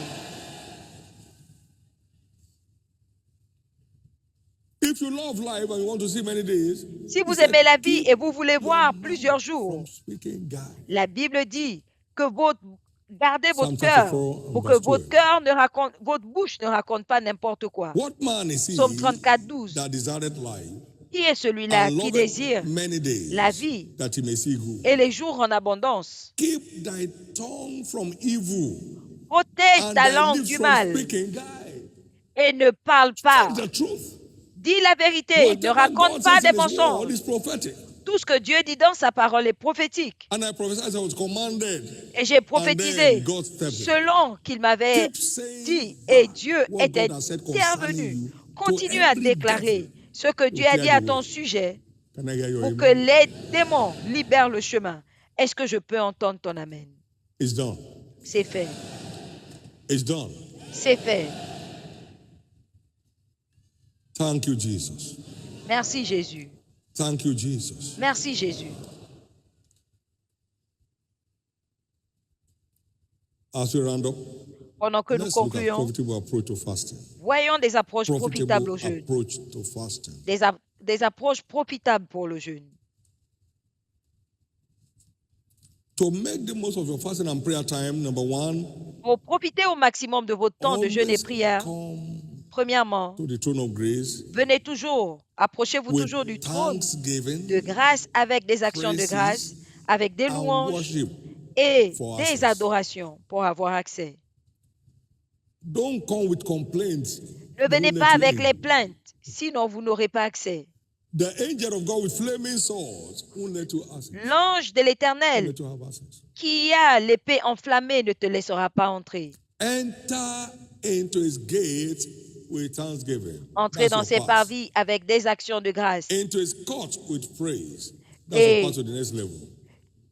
Si vous aimez la vie et vous voulez voir plusieurs jours, la Bible dit que gardez votre cœur pour que votre bouche ne raconte pas n'importe quoi. Psaume 34, 12. Qui est celui-là qui désire la vie et les jours en abondance? Protège ta langue du mal et ne parle pas. Dis la vérité, ne raconte pas des mensonges. Tout ce que Dieu dit dans sa parole est prophétique. Et j'ai prophétisé selon qu'il m'avait dit, et Dieu était intervenu. Continue à déclarer ce que Dieu a dit à ton sujet pour que les démons libèrent le chemin. Est-ce que je peux entendre ton amen? C'est fait. C'est fait. Thank you, Jesus. Merci, Jésus. Thank you, Jesus. Merci, Jésus. As we round up, pendant que nous concluons, voyons des approches profitables au jeûne. Des approches profitables pour le jeûne. To make the most of your fasting and prayer time, number one, pour profiter au maximum de votre temps de jeûne et prière, premièrement, venez toujours, approchez-vous toujours du trône de grâce avec des actions de grâce, avec des louanges et des adorations pour avoir accès. Ne venez pas avec les plaintes, sinon vous n'aurez pas accès. L'ange de l'Éternel qui a l'épée enflammée ne te laissera pas entrer. with thanksgiving. Entrez That's dans your ses part. parvis avec des actions de grâce. Into his courts with praise. That's your Et part to the next level.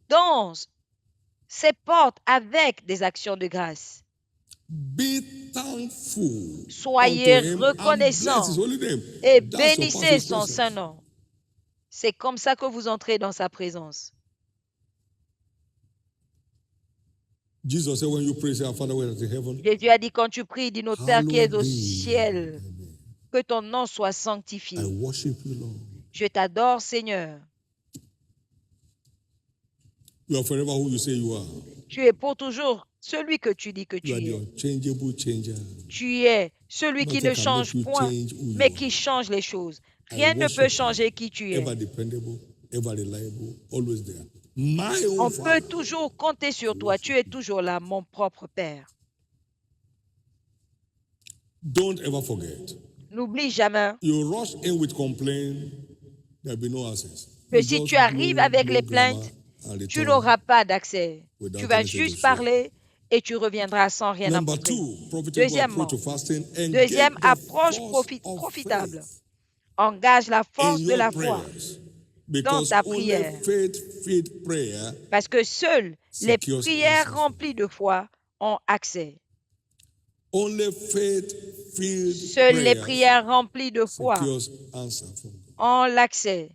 dans ses portes avec des actions de grâce. Be thankful Soyez unto him and bless reconnaissants his holy name. et That's your part to bénissez his son presence. saint nom. C'est comme ça que vous entrez dans sa présence. Jesus said, when you pray, say, our Father who art in heaven, Jésus a dit, quand tu pries, dis notre Père qui est hallowed au be. ciel, que ton nom soit I sanctifié. worship you, Lord. Je t'adore, Seigneur. You are forever who you say you are. Tu es pour toujours celui que tu dis que tu You are the es. unchangeable changer. Tu es celui qui Nothing ne can change make you point, change who you mais are. qui change les choses. I Rien ne worship peut you. changer qui tu es. Ever dependable, ever reliable, always there. My own On Father. peut toujours compter sur toi. Tu es toujours là, mon propre Père. Don't ever forget. N'oublie jamais You rush in with complaint, there'll be no access. que You si just tu arrives blow, avec blow les grammar plaintes, and tu return n'auras pas d'accès. without Tu vas anything to juste show. parler et tu reviendras sans rien Number apporter. two, profitable Deuxièmement, approach to fasting. deuxième Engage the approche force of profitable. faith Engage la in force de your la foi prayers. dans Because ta only prière. faith prayer Parce que seules les secures prières answers. remplies de foi ont accès. Only faith-filled Seules les prayers prières remplies de foi secures answer from God. ont l'accès.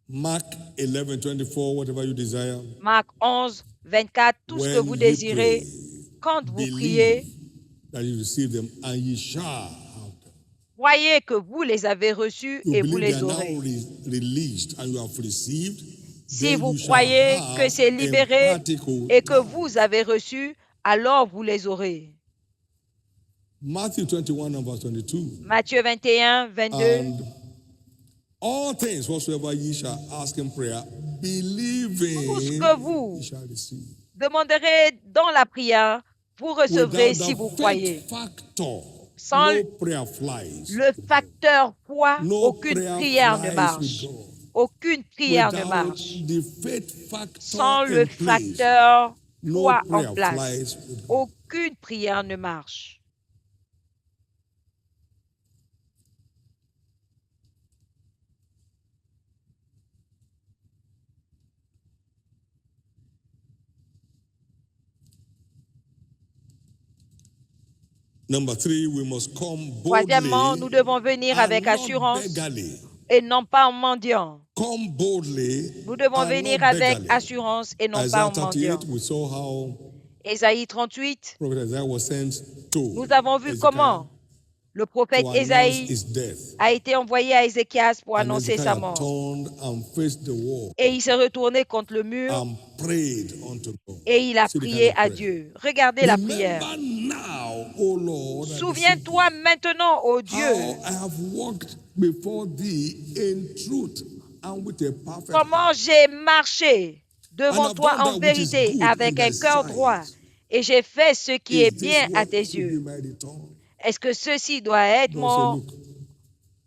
Mark 11:24, whatever you desire. Marc 11, 24, tout ce que When vous ye désirez, pray, quand vous believe priez, that you receive them and ye shall have them. croyez que vous les avez reçus You et vous believe they les are now aurez. released and you have received. Si Then vous you shall croyez que have c'est in libéré particle et que now. vous avez reçu, alors vous les aurez. Matthew 21 and verse 22. Matthieu 21, 22. And all things whatsoever ye shall ask in prayer, believing Tout ce que vous ye shall receive. demanderez dans la prière, vous recevrez Without si the vous faith croyez. factor, Sans no prayer flies. le facteur foi, No aucune prayer prière ne flies marche. with God. Aucune prière ne Without marche. the faith factor Sans in le place, facteur no foi prayer en place, flies with God. aucune prière ne marche. Number three, we must come Troisièmement, nous boldly devons venir avec and not assurance beggarly. et non pas en mendiant. Come boldly Nous devons and venir not avec beggarly. assurance et non pas Isaiah en mendiant. 38, we saw how Ésaïe 38, Prophet Isaiah was sent to nous avons vu Hezekiah comment le prophète to announce Ésaïe his death. a été envoyé à Ézéchias pour And annoncer sa Hezekiah mort. turned and faced the wall Et il s'est retourné contre le mur and prayed unto God. et il a See the kind prié of à prayer. Dieu. Regardez la prière. Remember now, O Lord, that Souviens-toi maintenant, ô Dieu, how I have walked before thee in truth and with a perfect comment heart. j'ai marché devant And I've toi done en that which is vérité good avec in un thy cœur sight. droit et j'ai fait ce qui est Is bien this à what tes should be yeux. my return? Est-ce que ceci doit être God said, mon, look,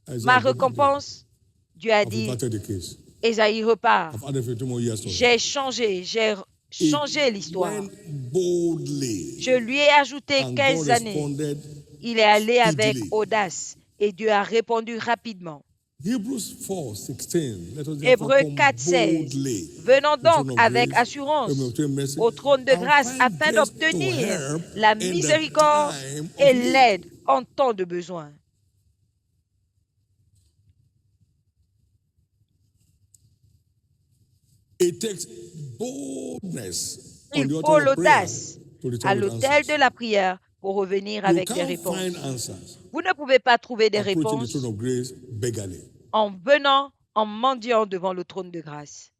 Isaiah, ma go today. récompense? Dieu a I've dit, inverted the case. Ésaïe repart. I've added 50 more years to it. J'ai changé l'histoire. Went boldly. Je lui ai ajouté And 15 God années. responded Il est allé avec speedily. audace et Dieu a répondu rapidement. Hebrews 4:16. Let us therefore Hébreux come 4, 16. boldly Venons to the throne donc of avec grace, assurance where we may obtain mercy au trône de and grâce find afin grace to d'obtenir help la in the miséricorde time of et need. l'aide en temps de besoin. It takes boldness on Il the faut altar of prayer l'audace to à return with l'autel answers. de la prière pour revenir You avec des can't réponses. find answers Vous ne pouvez pas trouver des approaching the réponses throne of grace beggarly. en venant, en mendiant devant le trône de grâce.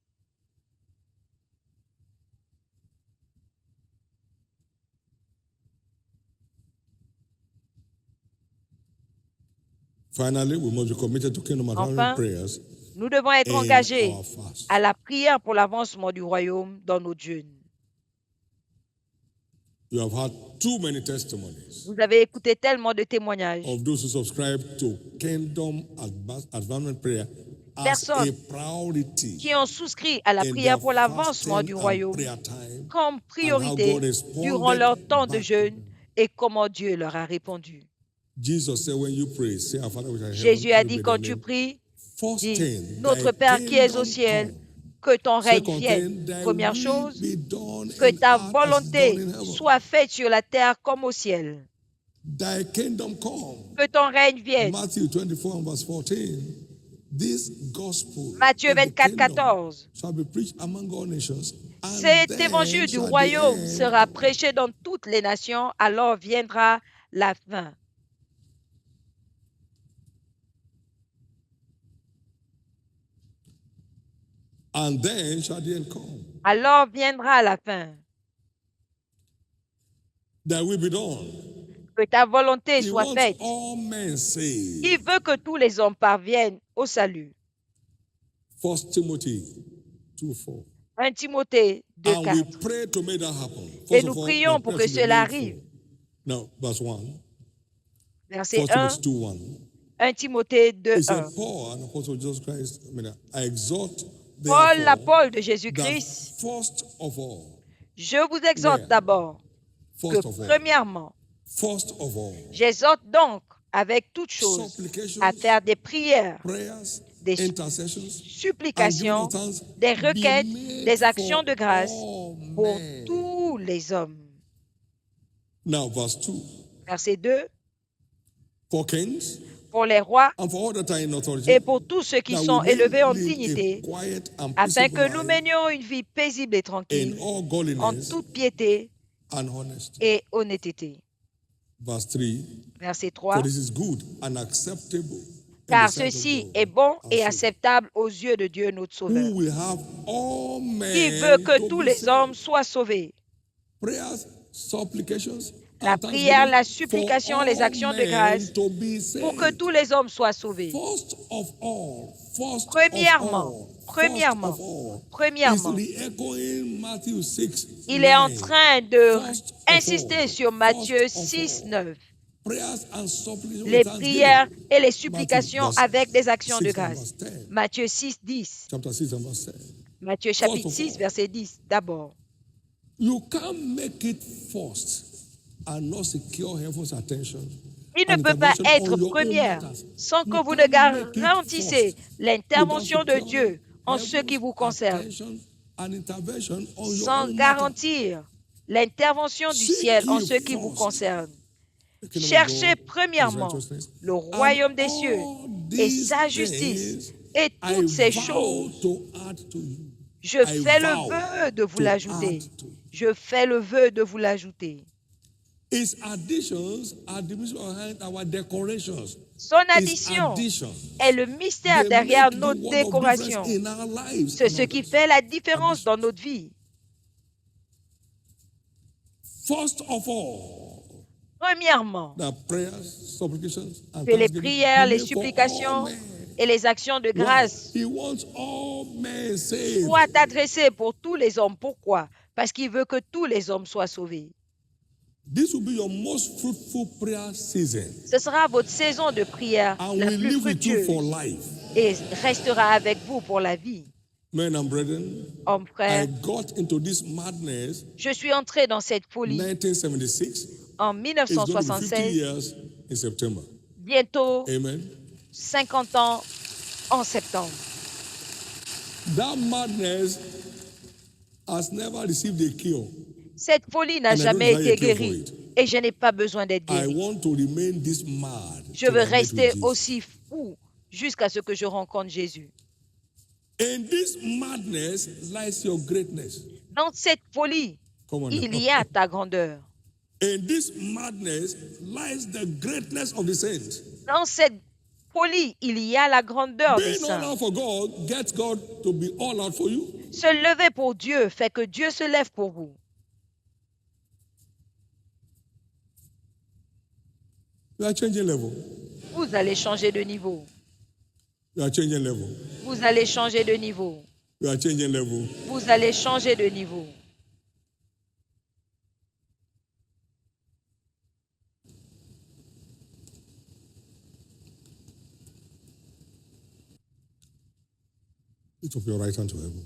Finally, we must be committed to kingdom advancement Enfin, prayers nous devons être in engagés our fast. à la prière pour l'avancement du royaume dans nos jeûnes. You have had too many testimonies Vous avez écouté tellement de témoignages. of those who subscribe to kingdom advancement prayer as a Personnes priority qui ont souscrit à la in prière their pour l'avancement fasting du and royaume prayer time, comme and how priorité God durant responded leur temps de back jeûne et comment Dieu leur a répondu. Jesus said, when you pray, say, Our Father which art in Jésus heaven, a dit, quand tu pries, first dis, thing, notre thy Père qui es au kingdom ciel, come. que ton règne Second vienne. thing, thy Première will chose, be done que in ta earth as it is done volonté in heaven. soit faite sur la terre comme au ciel. Thy kingdom come. Que ton règne vienne. Matthew 24 and verse 14. This gospel Matthieu of the 24, kingdom 14. shall be preached among all nations. And Cet then évangile du shall the royaume end sera come. prêché dans toutes les nations, alors viendra la fin. And then shall the end come. Alors viendra la fin. Thy will be done. Que ta volonté He soit wants faite. all men saved. Il veut que tous les hommes parviennent au salut. 1 Timothy 2:4. 1 Timothée 2, And 4. we pray to make that happen. Et First nous of all, prions the pour prayer que should be cela made arrive. for. Now, verse 1. Verset 1 1, Timothy 2:1. 1 Timothée 2, He said, 1. Paul, an apostle of Jesus Christ, I exhort Paul, therefore l'apôtre de that Jésus-Christ, first of all, je vous exhorte Where? d'abord que first of all, premièrement, first of all, j'exhorte donc avec toute chose supplications, à faire des prières, prayers, des intercessions, and supplications, giving of thanks des be requêtes, made des actions for de grâce all pour men. tous les hommes. Now, verse 2. Verset 2, For kings pour les rois and for all that are in authority, et pour tous ceux qui that sont we may élevés en live dignité, a quiet and afin peaceable que nous life menions une vie paisible et in tranquille, all en godliness toute piété and honesty. et honnêteté. Verse 3. Verset For 3, this is good and acceptable in the car sight of ceci God, est bon our et Savior, acceptable aux yeux de Dieu notre Sauveur, who will have all qui veut men que to tous be les saved. hommes soient sauvés. Prayers, supplications, La and prière, thanksgiving la for supplication, les all actions de men grâce to be pour que saved. tous les hommes soient sauvés. First of all, Premièrement, is re-echoing Matthew 6, il est en 9. train de First of insister all, sur Matthieu first of 6, all. 9. Prayers and supplications Les with thanksgiving. prières et les Matthew, supplications verse avec des actions de 6 and grâce. verse 10. Matthieu 6, 10. Chapter 6 and verse 10. Matthieu First chapitre of 6, all. verset 10. D'abord, You can't make it first and not secure heaven's attention. il ne and peut pas intervention être on your own première matters. sans You que vous can't ne make it garantissez first l'intervention without de securing Dieu en ce qui heaven's vous concerne, attention and intervention on your sans own matters. garantir l'intervention du Seek ciel en ye ce qui vous first concerne. the kingdom of Cherchez God, His premièrement righteousness, le and royaume des cieux all et these sa justice, things et I toutes ces vow choses, to add to you. je I fais le vow vœu de vous to l'ajouter. add to you. Je fais le vœu de vous l'ajouter. His additions are the reason behind our decorations. Son His addition addition. est le mystère They derrière make nos the world of décorations. difference in our lives C'est and ce qui others. fait la différence Additions. dans notre vie. First of all, Premièrement, the prayers, supplications, and que les thanksgiving prières, be les made for all supplications men. et les actions de Why? grâce He wants all men saved. soient adressées pour tous les hommes. Pourquoi? Parce qu'il veut que tous les hommes soient sauvés. This will be your most fruitful prayer season, Ce sera votre saison de prière and la will plus live with you for fructueuse life. et restera avec vous pour la vie. Men and brethren, Hommes, I frères, got into this madness je suis entré dans cette in folie 1976. en It's going to be 50 1976, years in September. bientôt Amen. 50 ans en septembre. That madness has never received a cure. Cette folie n'a And I don't jamais desire a été cure for guérie it. et je n'ai pas besoin d'être I guéri. want to remain this mad. Je till veux I meet rester with Jesus. aussi fou jusqu'à ce que je rencontre Jésus. In this madness lies your greatness. Dans cette folie, Come on il now. y a ta grandeur. In this madness lies the greatness of the saints. Dans cette folie, il y a la grandeur des Being all saints. out for God gets God to be all out for you. Se lever pour Dieu fait que Dieu se lève pour vous. You are changing level. Vous allez changer de niveau. You are changing level. Vous allez changer de niveau. You are changing level. Vous allez changer de niveau. Lift up your right hand to heaven.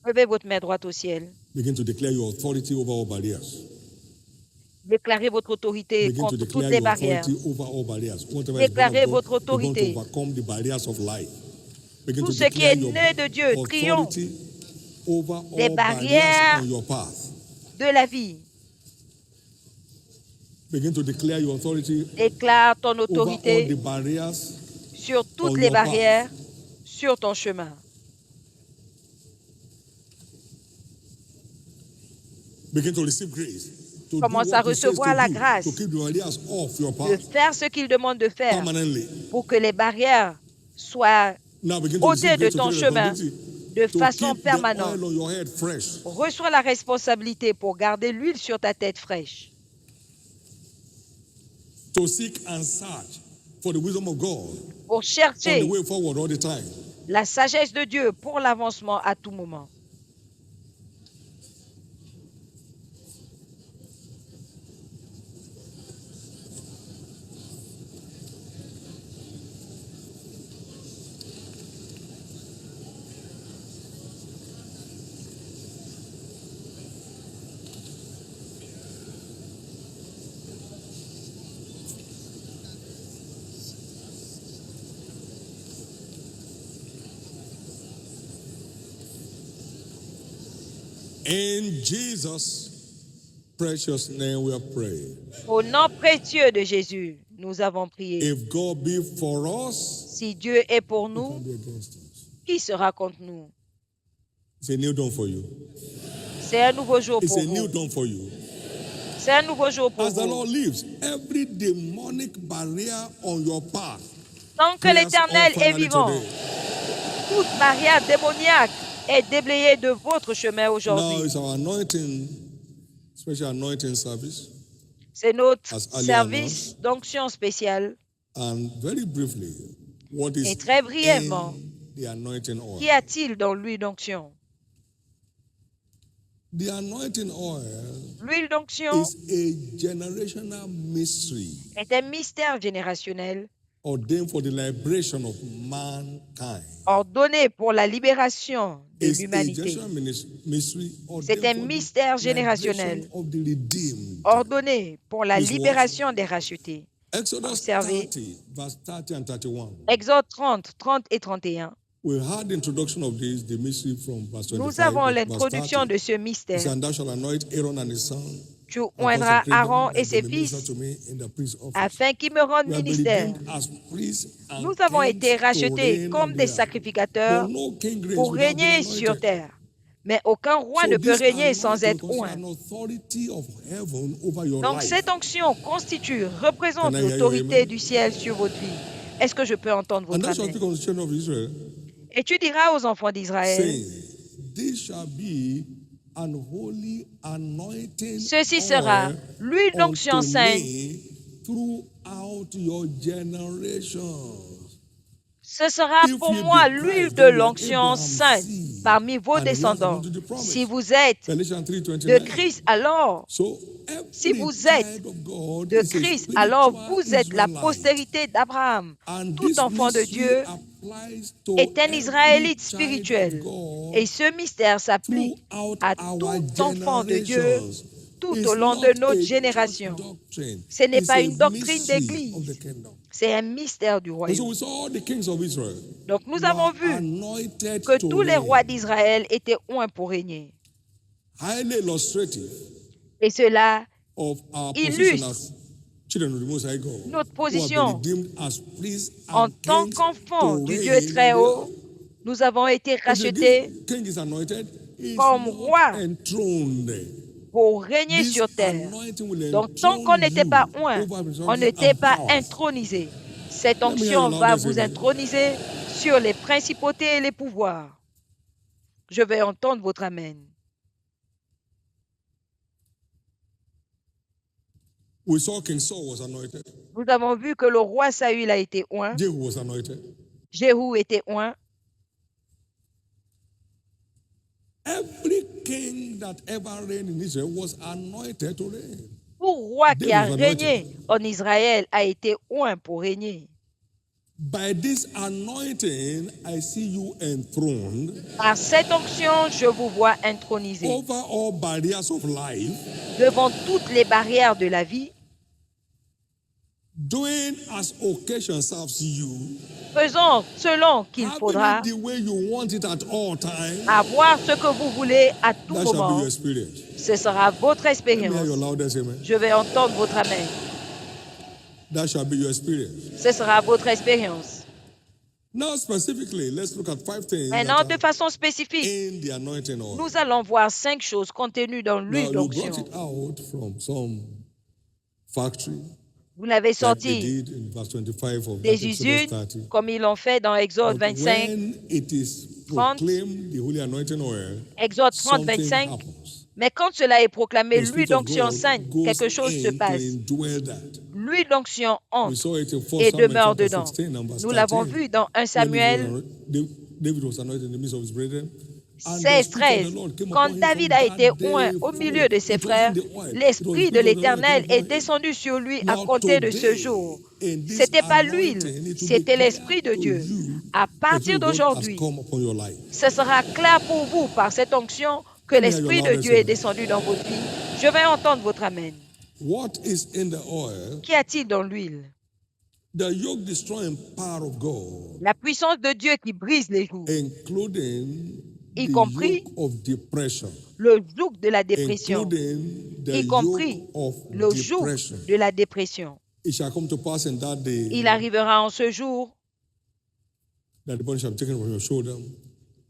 Levez votre main droite au ciel. Begin to declare your authority over all barriers. Déclarez votre autorité Begin to contre toutes declare les your barrières. authority over all barriers. Whatever is born Déclarez of votre God, you're going to autorité. overcome the barriers of life. Begin Tout to ce qui declare est your né de Dieu triomphe authority over des all barriers barrières on your path. de la vie. Begin to declare your authority Déclare ton over all the autorité barriers sur toutes on les your path. barrières sur ton chemin. Begin to receive grace. To do Commence à what he says recevoir to la do, grâce to keep the barriers off your de path faire ce qu'il demande de faire permanently. pour que les barrières soient Now begin to ôtées receive de grace to ton take chemin responsibility de to façon keep the permanente. oil on your head fresh. Reçois la responsabilité pour garder l'huile sur ta tête fraîche. To seek and search for the wisdom of God Pour on the chercher way forward all the time. la sagesse de Dieu pour l'avancement à tout moment. In Jesus' precious name we are praying. Au nom précieux de Jésus, nous avons prié. If God be for us, Si Dieu est pour who nous, can be against us? qui sera contre nous? It's a new dawn for you. C'est un nouveau jour It's pour a new vous. dawn for you. C'est un nouveau jour pour As the Lord vous. lives, every demonic barrier on your path Tant que clears l'Éternel off est finally vivant, today. toute barrière démoniaque est déblayée de votre chemin Now aujourd'hui. it's our anointing, special anointing service. C'est notre As earlier service d'onction spéciale. And very briefly, what is Et très brièvement, in the anointing oil? qu'y a-t-il dans l'huile d'onction? The anointing oil L'huile d'onction is a generational mystery est un mystère générationnel ordained for the liberation of mankind. ordonné pour la libération de It's a l'humanité. generational mystery C'est ordained un for mystère the générationnel liberation of the redeemed. ordonné pour la His word. libération des rachetés. Exodus Observez. 30, verse 30 and 31. Exode 30, 30 et 31. We had the introduction of this, the mystery from verse 25. Nous avons verse l'introduction 30. de ce It mystère. says, "And thou shalt anoint Aaron and his son, Tu and oindras consecrate them, Aaron that et they ses may minister fils to me in the priest's office." afin qu'ils me rendent We have been ministère. redeemed as priests and Nous avons kings été to rachetés reign comme on des the earth. sacrificateurs For no king reigns pour without being régner sur anointed. terre. Mais aucun roi So ne peut this régner sans anointing être concerns oint. an authority of heaven over your Donc life. cette onction constitue, représente Can I hear you, l'autorité amen? du ciel sur votre vie. Est-ce que je peux entendre And votre thou shalt amen? speak unto the children of Israel, Et tu diras aux enfants d'Israël, saying, "This shall be an holy anointing ceci sera oil l'huile d'onction unto sainte. me throughout your generations." Ce sera If pour ye moi be l'huile Christ, de then you are l'onction Abraham's sainte seed, parmi vos and heirs descendants. according to the promise. Si vous êtes Galatians de 3:29. Christ, alors, So si every vous êtes child of God de is a Christ, alors spiritual vous êtes la Israelite. postérité d'Abraham. And Tout this enfant de mystery Dieu applies to est un every Israélite child spirituel. of God Et ce mystère s'applique throughout à our tout enfant de Dieu generations. tout It's au long not de notre a génération. church doctrine. Ce n'est It's pas a une doctrine mystery of the d'église, kingdom. c'est un mystère du And so royaume. we saw the kings of Israel Donc nous were avons vu anointed que to tous les reign. rois d'Israël étaient oints pour régner. Highly illustrative Et cela of our illustre position as children of the Most High God, notre who have position been redeemed as priests en and tant kings qu'enfants to du reign Dieu on très the haut. earth. Nous avons été If the rachetés king is anointed, he is comme not roi enthroned. pour régner This sur terre. anointing will Donc tant qu'on enthrone n'était pas you oint, over on principalities n'était and pas powers. intronisé. Cette Let me hear onction you va loudest, vous amen. introniser sur les principautés et les pouvoirs. Je vais entendre votre amen. We saw King Saul was anointed. Nous avons vu que le roi Saül a été oint, Jehu was anointed. Jéhu était oint. Every king that ever reigned in Israel was anointed to reign. Tout roi qui a David was régné en Israël a été oint pour régner. By this anointing, I see you enthroned Par cette onction, je vous vois intronisé over all barriers of life, devant toutes les barrières de la vie, doing as occasion serves you, faisant selon qu'il having faudra, it the way you want it at all times. avoir ce que vous voulez à tout That shall be moment. your experience. Ce sera votre Let me hear expérience. your loudest amen. Je vais entendre votre amen. That shall be your experience. Ce sera votre expérience. Now, specifically, let's look at 5 things Maintenant, de that façon are spécifique, in the anointing oil. nous allons voir 5 choses contenues dans Now, l'huile you brought d'onction. it out from some factory, Vous l'avez like they sorti did in verse 25 of that des Exodus usines, 30. comme ils l'ont fait dans Exode But 25, when it is 30, proclaimed, the holy anointing oil, Exode 30, something 25. happens. Mais quand cela est proclamé, The l'huile Spirit of d'onction God sainte, goes quelque chose se in to passe. indwell that. L'huile d'onction We entre saw it in 1 et Samuel demeure chapter dedans. 16 and verse Nous l'avons 13. vu dans 1 Samuel David was anointed in the midst of his brethren. And the 16, Spirit of 13. the Lord came Quand upon him David from a that été day oint au milieu de ses forward. frères, It wasn't the oil. It was the l'Esprit de Spirit of the Lord l'Éternel that came est upon him. descendu sur lui à Now, compter de ce today, jour. in this C'était pas anointing, l'huile, it will be c'était clear l'Esprit de to Dieu. you À that partir God has d'aujourd'hui, come upon your life. ce sera clair pour vous par cette onction que Let me hear your l'Esprit de loudest Dieu est amen. descendu dans votre vie. Je vais entendre votre amen. What is in the oil? Qu'y a-t-il dans l'huile? The yoke destroying power of God, La puissance de Dieu qui brise les jougs, including y the compris yoke of depression, le joug de la dépression, including the y compris yoke of le joug depression. de la dépression. It shall come to pass in that day Il arrivera en ce jour that the burden shall be taken from your shoulder,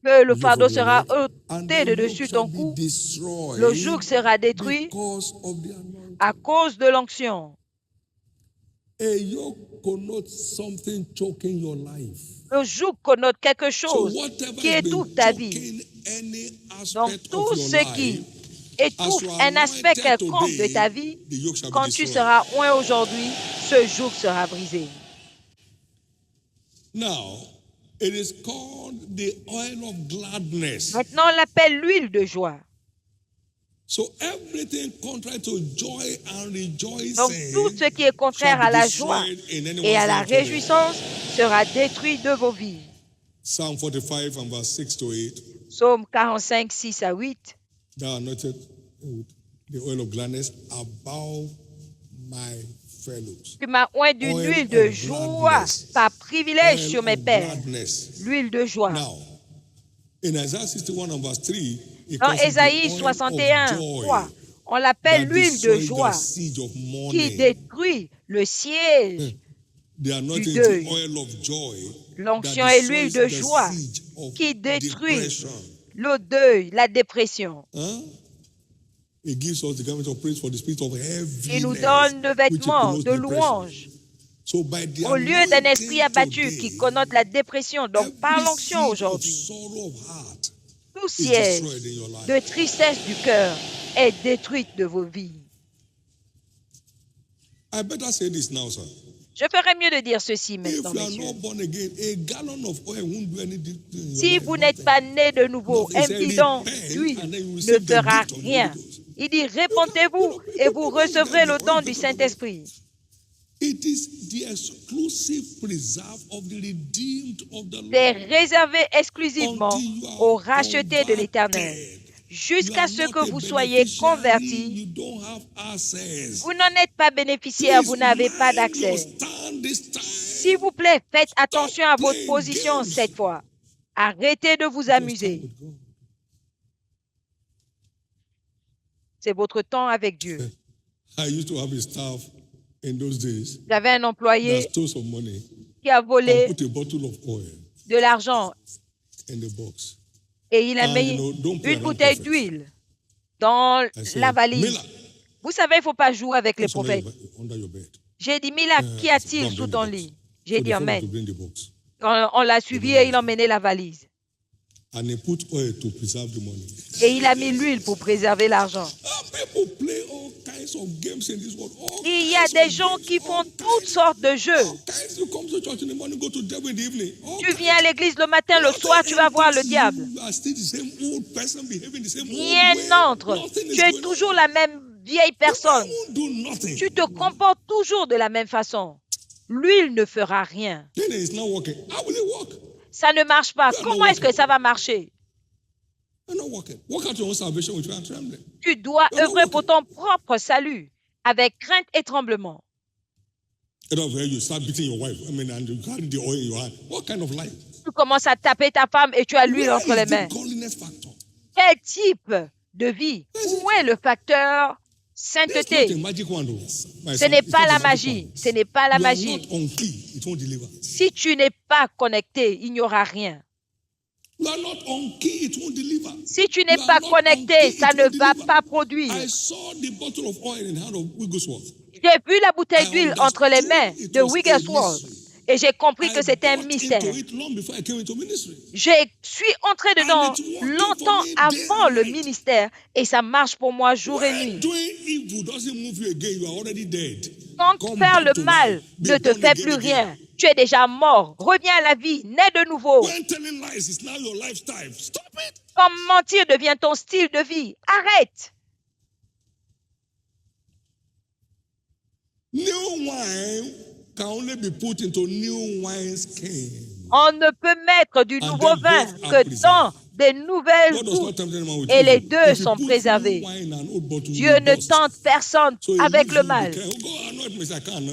que le the yoke fardeau from your sera neck, and ôté de the yoke dessus shall ton be cou. destroyed Le joug sera détruit because of the anointing. à cause de l'onction. A yoke connotes something choking your life. Le joug connote quelque So chose whatever qui has étouffe been ta vie. choking any Donc, aspect tout of your ce qui life, étouffe as you are un aspect anointed quelconque de today, ta vie, the yoke shall be quand tu destroyed. seras oint aujourd'hui, ce joug sera brisé. Now, it is called the oil of gladness. Maintenant, on l'appelle l'huile de joie. So everything contrary to joy and Donc, tout rejoicing ce qui est contraire shall à be la joie destroyed in anyone's et à la life today. réjouissance sera détruit de vos vies. Psalm 45 and verse 6 to 8. Psaume 45, 6 à 8. Thou anointed with the oil of gladness above my fellows. Tu m'as oint d'une Oil huile de of joie gladness. par privilège Oil sur mes of pères. gladness. L'huile de joie. Now, in Isaiah 61 and verse 3, it Dans calls it Ésaïe the oil 61, of joy 3, on l'appelle that l'huile de destroys joie the siege of qui mourning. détruit le siège. The anointing is deuil. the oil of joy L'onction that est l'huile destroys de the joie siege of qui détruit depression. le deuil, la dépression. Huh? It gives us the garment of praise for the spirit of heaviness. Il nous donne le which vêtement connotes de depression. louange So by the au lieu d'un esprit anointing abattu today, qui connote la dépression. Donc, par every l'onction siege of aujourd'hui, sorrow of heart tout is siège destroyed in your life. de tristesse du cœur est détruit de vos vies. I better say this now, sir. Je ferais mieux de dire ceci If maintenant, you are messieurs. not born again, a gallon of oil won't do anything in your Si life. vous n'êtes pas né de nouveau, Nothing. un It says bidon repent, d'huile and then you ne receive the fera gift of the Holy rien. Ghost. Il dit, répentez-vous et vous recevrez le don du Saint-Esprit. It is the exclusive preserve of the redeemed of the C'est Lord. réservé exclusivement Until you are aux rachetés de l'Éternel. converted. Jusqu'à You ce are que not a vous soyez beneficiary, convertis, you don't have access. vous n'en êtes pas bénéficiaire, Please vous n'avez pas mind your d'accès. stand this time. S'il vous plaît, faites attention à votre playing position games. cette fois. Arrêtez de vous Just time amuser. with God. C'est votre temps avec Dieu. I used to have a staff in those days J'avais un that employé stole some money qui a and volé put a bottle of oil de l'argent in the box. et il a And, mis you know, don't play une around bouteille prophets. d'huile dans I said, la valise. Miller, Vous savez, il ne faut pas jouer avec les what's under prophètes. under your bed? J'ai dit, Mila, qu'y I said, a-t-il "Go and sous bring the ton box." lit? So J'ai dit, they told me to Amen. bring the box. On l'a suivi et il emmenait la valise. And he put oil to preserve the money. Et il a mis l'huile pour préserver l'argent. People play all kinds of games in this world. All Il y a kinds des of gens games, qui font all toutes kinds. sortes de jeux. All kinds. You come to church in the morning, go to devil in the evening. All Tu kinds. viens à l'église le matin, le soir, tu vas voir le diable. You are still the same old person behaving the same old Rien way. n'entre. Nothing is Tu es going toujours on. la même vieille The personne. man won't do nothing. Tu te comportes toujours de la même façon. l'huile ne fera rien. Then it's not working. How will it work? Ça ne marche pas. Comment est-ce que ça va marcher? You're not working. Work out your own salvation with fear and trembling. Tu dois œuvrer pour ton propre salut avec crainte et tremblement. You start beating your wife. I mean, and you carry the oil in your hand. What kind of life? Tu commences à taper ta femme et tu as l'huile entre les mains. Quel type de vie? Où est le facteur sainteté? Ce n'est pas la magie. Ce n'est pas la magie. Si tu n'es pas connecté, il n'y aura rien. Si tu n'es pas connecté, ça ne va pas produire. J'ai vu la bouteille d'huile entre les mains de Wigglesworth et j'ai compris que c'était un mystère. Je suis entré dedans longtemps avant le ministère et ça marche pour moi jour et nuit. Quand faire le mal ne te fait plus rien, tu es déjà mort. Reviens à la vie, nais de nouveau. Quand mentir devient ton style de vie, arrête. New wine can only be put into new wineskin. On ne peut mettre du nouveau vin que dans des nouvelles bouteilles et les deux sont préservés. Dieu ne tente personne avec le mal.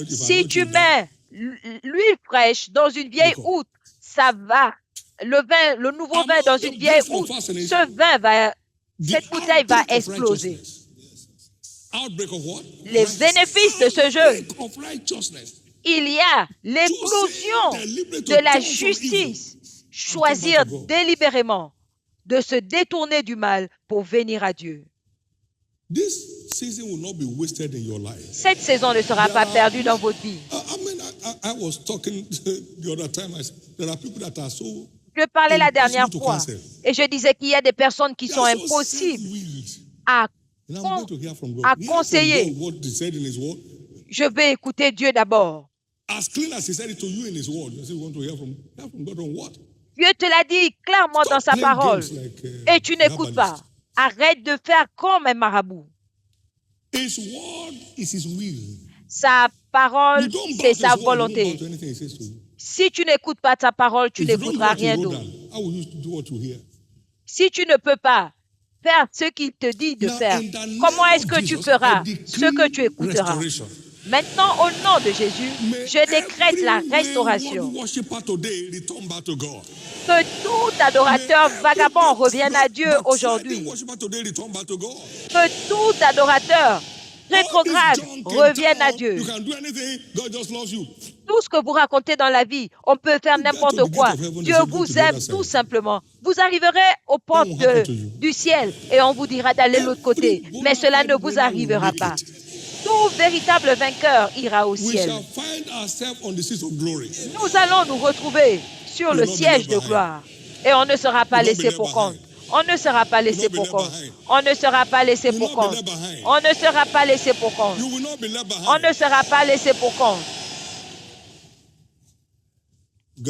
Si tu mets l'huile fraîche dans une vieille outre, ça va. Le nouveau vin dans une vieille outre, cette bouteille va exploser. Les bénéfices de ce jeu, il y a l'éclosion de la justice. Choisir délibérément de se détourner du mal pour venir à Dieu. Cette saison ne sera pas perdue dans votre vie. Je parlais la dernière fois et je disais qu'il y a des personnes qui sont impossibles à conseiller. Je vais écouter Dieu d'abord. Dieu te l'a dit clairement dans sa parole et tu n'écoutes pas. Arrête de faire comme un marabout. Sa parole, c'est sa volonté. Si tu n'écoutes pas sa parole, tu n'écouteras rien d'autre. Si tu ne peux pas faire ce qu'il te dit de faire, comment est-ce que tu feras ce que tu écouteras? Maintenant, au nom de Jésus, je décrète la restauration. Que tout adorateur vagabond revienne à Dieu aujourd'hui. Que tout adorateur rétrograde revienne à Dieu. Tout ce que vous racontez dans la vie, on peut faire n'importe quoi. Dieu vous aime tout simplement. Vous arriverez aux portes du ciel et on vous dira d'aller de l'autre côté. Mais cela ne vous arrivera pas. Tout véritable vainqueur ira au ciel. Nous allons nous retrouver sur le siège de gloire et on ne sera pas laissé pour compte. On ne sera pas laissé pour compte. On ne sera pas laissé pour compte. On ne sera pas laissé pour compte. On ne sera pas laissé pour compte. Tu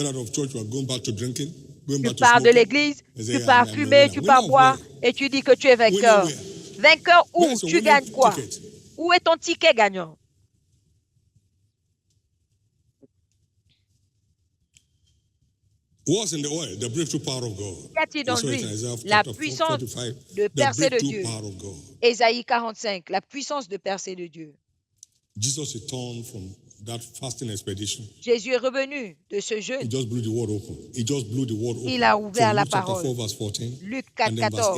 pars de l'église, tu pars fumer, tu pars boire et tu dis que tu es vainqueur. Vainqueur où? Tu gagnes quoi? Où est ton ticket gagnant? Qu'y a-t-il dans l'huile? La puissance de percée de Dieu. Ésaïe 45, la puissance de percée de Dieu. Jésus est revenu de ce jeûne. Il a ouvert la parole. Luc 4, 14,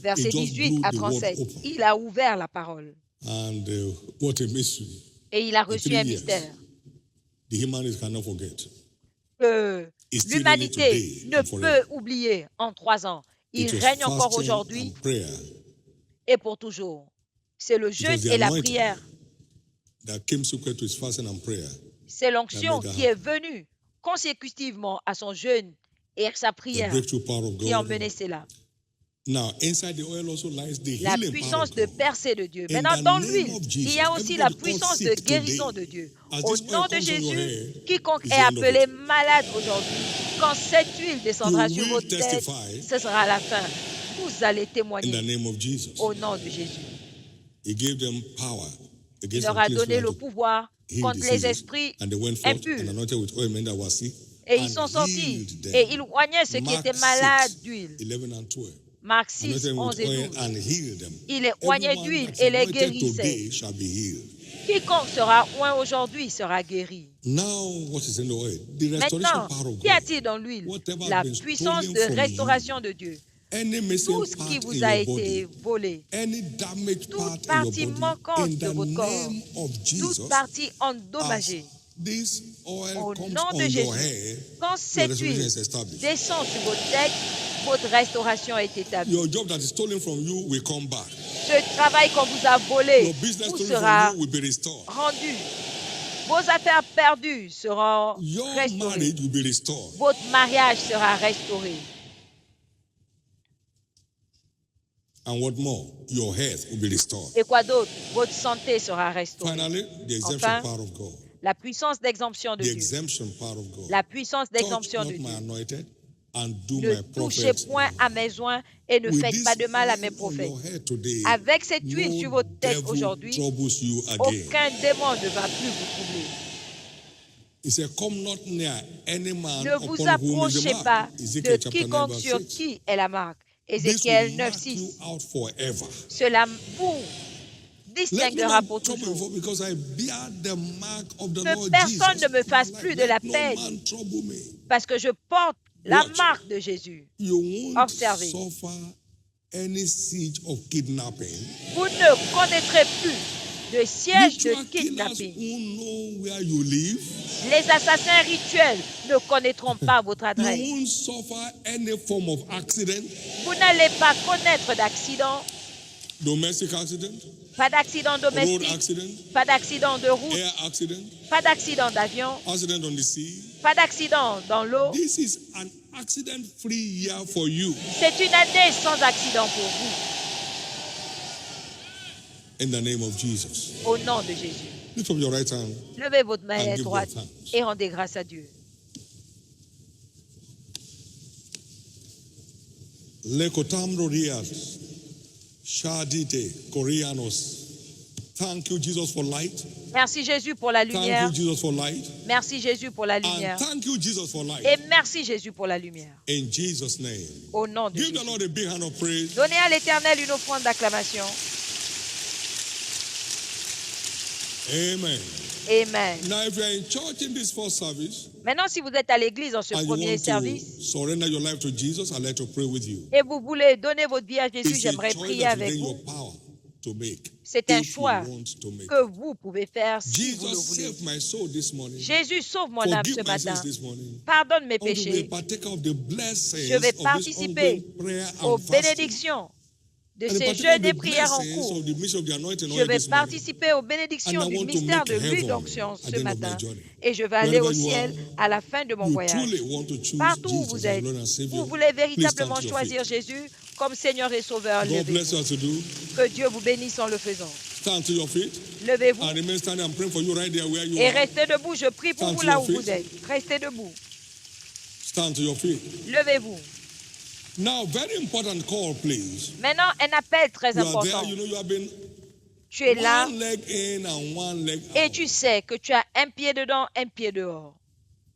verset 18 à 37. Il a ouvert la parole. Et il a reçu un mystère que l'humanité ne peut oublier en 3 ans. Il règne encore aujourd'hui et pour toujours. C'est le jeûne et la prière. C'est l'onction qui est venue consécutivement à son jeûne et à sa prière qui ont mené cela. La puissance de percée de Dieu. Maintenant, dans l'huile, il y a aussi la puissance de guérison de Dieu. Au nom de Jésus, quiconque est appelé malade aujourd'hui, quand cette huile descendra sur votre tête, ce sera la fin. Vous allez témoigner au nom de Jésus. Il leur a donné le pouvoir contre les esprits impurs. Et ils sont sortis et ils oignaient ceux qui étaient malades d'huile. Marc 6, 11 et 12. Il les oignait d'huile et les guérissait. Quiconque sera oint aujourd'hui sera guéri. Maintenant, qu'y a-t-il dans l'huile? La puissance de restauration de Dieu. Tout ce qui vous a été volé, toute partie manquante de votre corps, toute partie endommagée, au nom de Jésus, quand cette huile descend sur votre tête, votre restauration est établie. Ce travail qu'on vous a volé vous sera rendu. Vos affaires perdues seront restaurées. Votre mariage sera restauré. And what more? Your health will be restored. Et quoi d'autre? Votre santé sera restaurée. Finally, the exemption Enfin, power of God. la puissance d'exemption de The Dieu. exemption power of God. La puissance Touch d'exemption not de my Dieu. anointed and do Ne my touchez prophets point à mes oins et ne With faites this pas de mal à mes oil on prophètes. your head today, Avec cette huile no sur votre tête devil aujourd'hui, troubles you again. aucun démon ne va plus vous troubler. He said, come not near any man Ne vous upon whom is the approchez mark. pas Ezekiel de chapter 9, quiconque verse sur 6. qui est la marque. This Ézéchiel will 9, mark you 6. out forever. Cela vous Let no distinguera man pour trouble me, toujours. for because I bear the mark of the Que Lord personne Jesus. ne me fasse plus de la Let no peine. man trouble me. Parce que je porte la Watch. marque de Jésus. You won't Observez. suffer any siege of kidnapping. Vous ne connaîtrez plus de siège de Ritual killers kidnapping. won't know where you live. Les assassins rituels ne connaîtront pas votre You adresse. won't suffer any form of accident, Vous n'allez pas connaître d'accident, domestic accident, pas d'accident road domestique, accident, pas d'accident de route, air accident, pas d'accident d'avion, accident on the sea. pas d'accident dans l'eau. This is an accident-free year for you. C'est une année sans accident pour vous, In the name of Jesus. au nom de Jésus. Lift up your right hand. Levez votre main And give droite God thanks. et rendez grâce à Dieu. Lekotamro rias, shadite, koreanos. Thank you, Jesus, for light. Merci Jésus pour la Thank lumière. you, Jesus, for light. Merci Jésus pour la And lumière. thank you, Jesus, for light. Et merci Jésus pour la lumière. In Jesus' name. Au nom de Give the Jésus. Lord a big hand of praise. Donnez à l'Éternel une offrande d'acclamation. Amen. Amen. Now, if you are in church in this first service, Maintenant, si vous êtes à l'église en ce and you premier want to service surrender your life to Jesus, I'd like to pray with you. et vous voulez donner votre vie à Jésus, It's a j'aimerais choice prier that is avec in your vous. power to make. C'est un If you choix want to make. que vous pouvez faire si vous le Jesus voulez. saved my soul this morning. Jésus, sauve mon âme Forgive ce my matin. sins this morning. Pardonne mes I want to be a péchés. partaker of the blessings Je vais of this participer ongoing prayer aux and fasting. bénédictions de And ces partaker jeûnes of et the prières en blessings cours. of the mission of the anointing Je oil vais this morning. participer aux bénédictions And I du want to mystère make de l'huile heaven d'onction at ce the end of matin. my journey. Et je vais aller au Wherever you ciel are, à la fin de mon You voyage. truly want to choose Partout où Jesus vous as êtes, Lord and Savior. vous voulez véritablement Please stand to your choisir feet. Jésus comme Seigneur et Sauveur. God Levez-vous. bless you as you do. Que Dieu vous bénisse en le faisant. Stand to your feet Levez-vous and remain standing. I'm praying for you right there where you et are. restez debout. Je prie pour Stand vous to là your où vous feet. êtes. Restez debout. Stand to your feet. Levez-vous. Now, very important call, please. Maintenant, un appel très You are important. there. You know you have been Tu es là one leg in and one leg et out. tu sais que tu as un pied dedans, un pied dehors.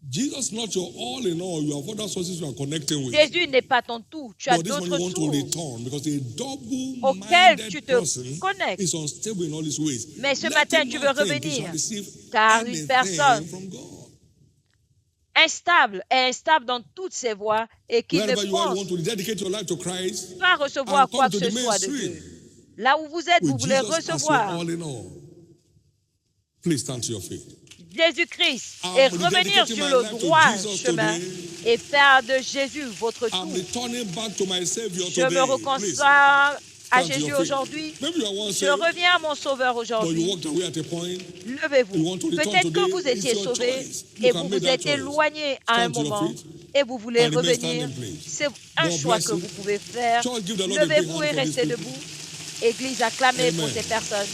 Jesus, not your all in all. You have other sources you are connecting with. Jésus n'est pas ton tout. Tu as But this one d'autres you want to sources. return because a Auquel double-minded tu te person connectes. is unstable in all his ways. Mais ce Let matin, him tu not veux think he revenir, shall receive car une anything personne from God. Instable est instable dans toutes ses voies et qui ne Wherever you are, you pense want to dedicate your life to Christ. pas recevoir and come quoi to que the ce soit de mainstream Dieu. Là où vous êtes, vous With voulez Jesus as your recevoir all in all. Please stand to your feet. Jésus-Christ I'm et revenir rededicating sur my le life to droit Jesus chemin today. et faire de Jésus votre I'm tout. returning back to my Savior Je today. me Please reconcile à stand to Jésus your feet. aujourd'hui. Maybe you are once Je saved, reviens à mon Sauveur but you aujourd'hui. walked away at a point. You Levez-vous. want to return Peut-être today, que vous étiez it's your sauvé choice. You et can vous make vous that êtes choice. éloigné à un Stand to your moment feet. et vous voulez And remain revenir. standing, please. C'est un God choix bless que you. vous pouvez faire. Church, give the Lord a big Levez-vous hand et for restez these debout. Église, acclamez pour Amen. ces personnes.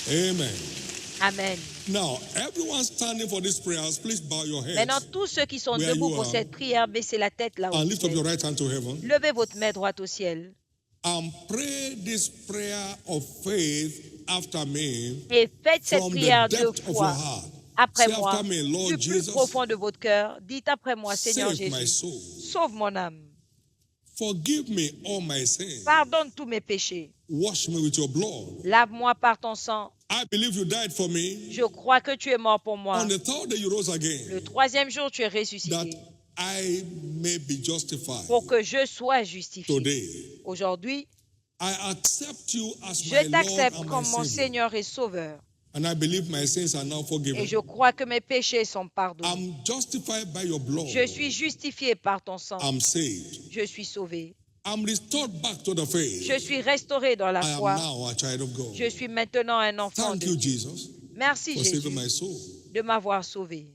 Amen. Amen. Now, everyone standing for these prayers, please bow your Maintenant, heads tous ceux qui sont Where debout you pour are. cette prière, baissez la tête là où and vous lift up êtes. your right hand to heaven. Levez votre main droite au ciel. And pray this prayer of faith after me Et faites cette from the prière de depth of your foi heart. après Say moi, after me, Lord du plus Jesus, profond de votre cœur. Dites après moi, Seigneur save my Jésus, soul. sauve mon âme. Forgive me all my sins. Pardonne tous mes péchés. Wash me with your blood. Lave-moi par ton sang. I believe you died for me. Je crois que tu es mort pour moi. On the third day you rose again. Le troisième jour, tu es That ressuscité I may be justified. pour que je sois justifié. Today, Aujourd'hui, I accept you as je my Lord t'accepte and my comme mon Savior. Seigneur et Sauveur. And I believe my sins are now Et forgiven. je crois que mes péchés sont pardonnés. I'm justified by your blood. Je suis justifié par ton sang. I'm saved. Je suis sauvé. I'm restored back to the faith. Je suis restauré dans la I am foi. now a child of God. Je suis maintenant un enfant Thank de you, Dieu. Jesus, Merci for Jésus saving my soul. de m'avoir sauvé.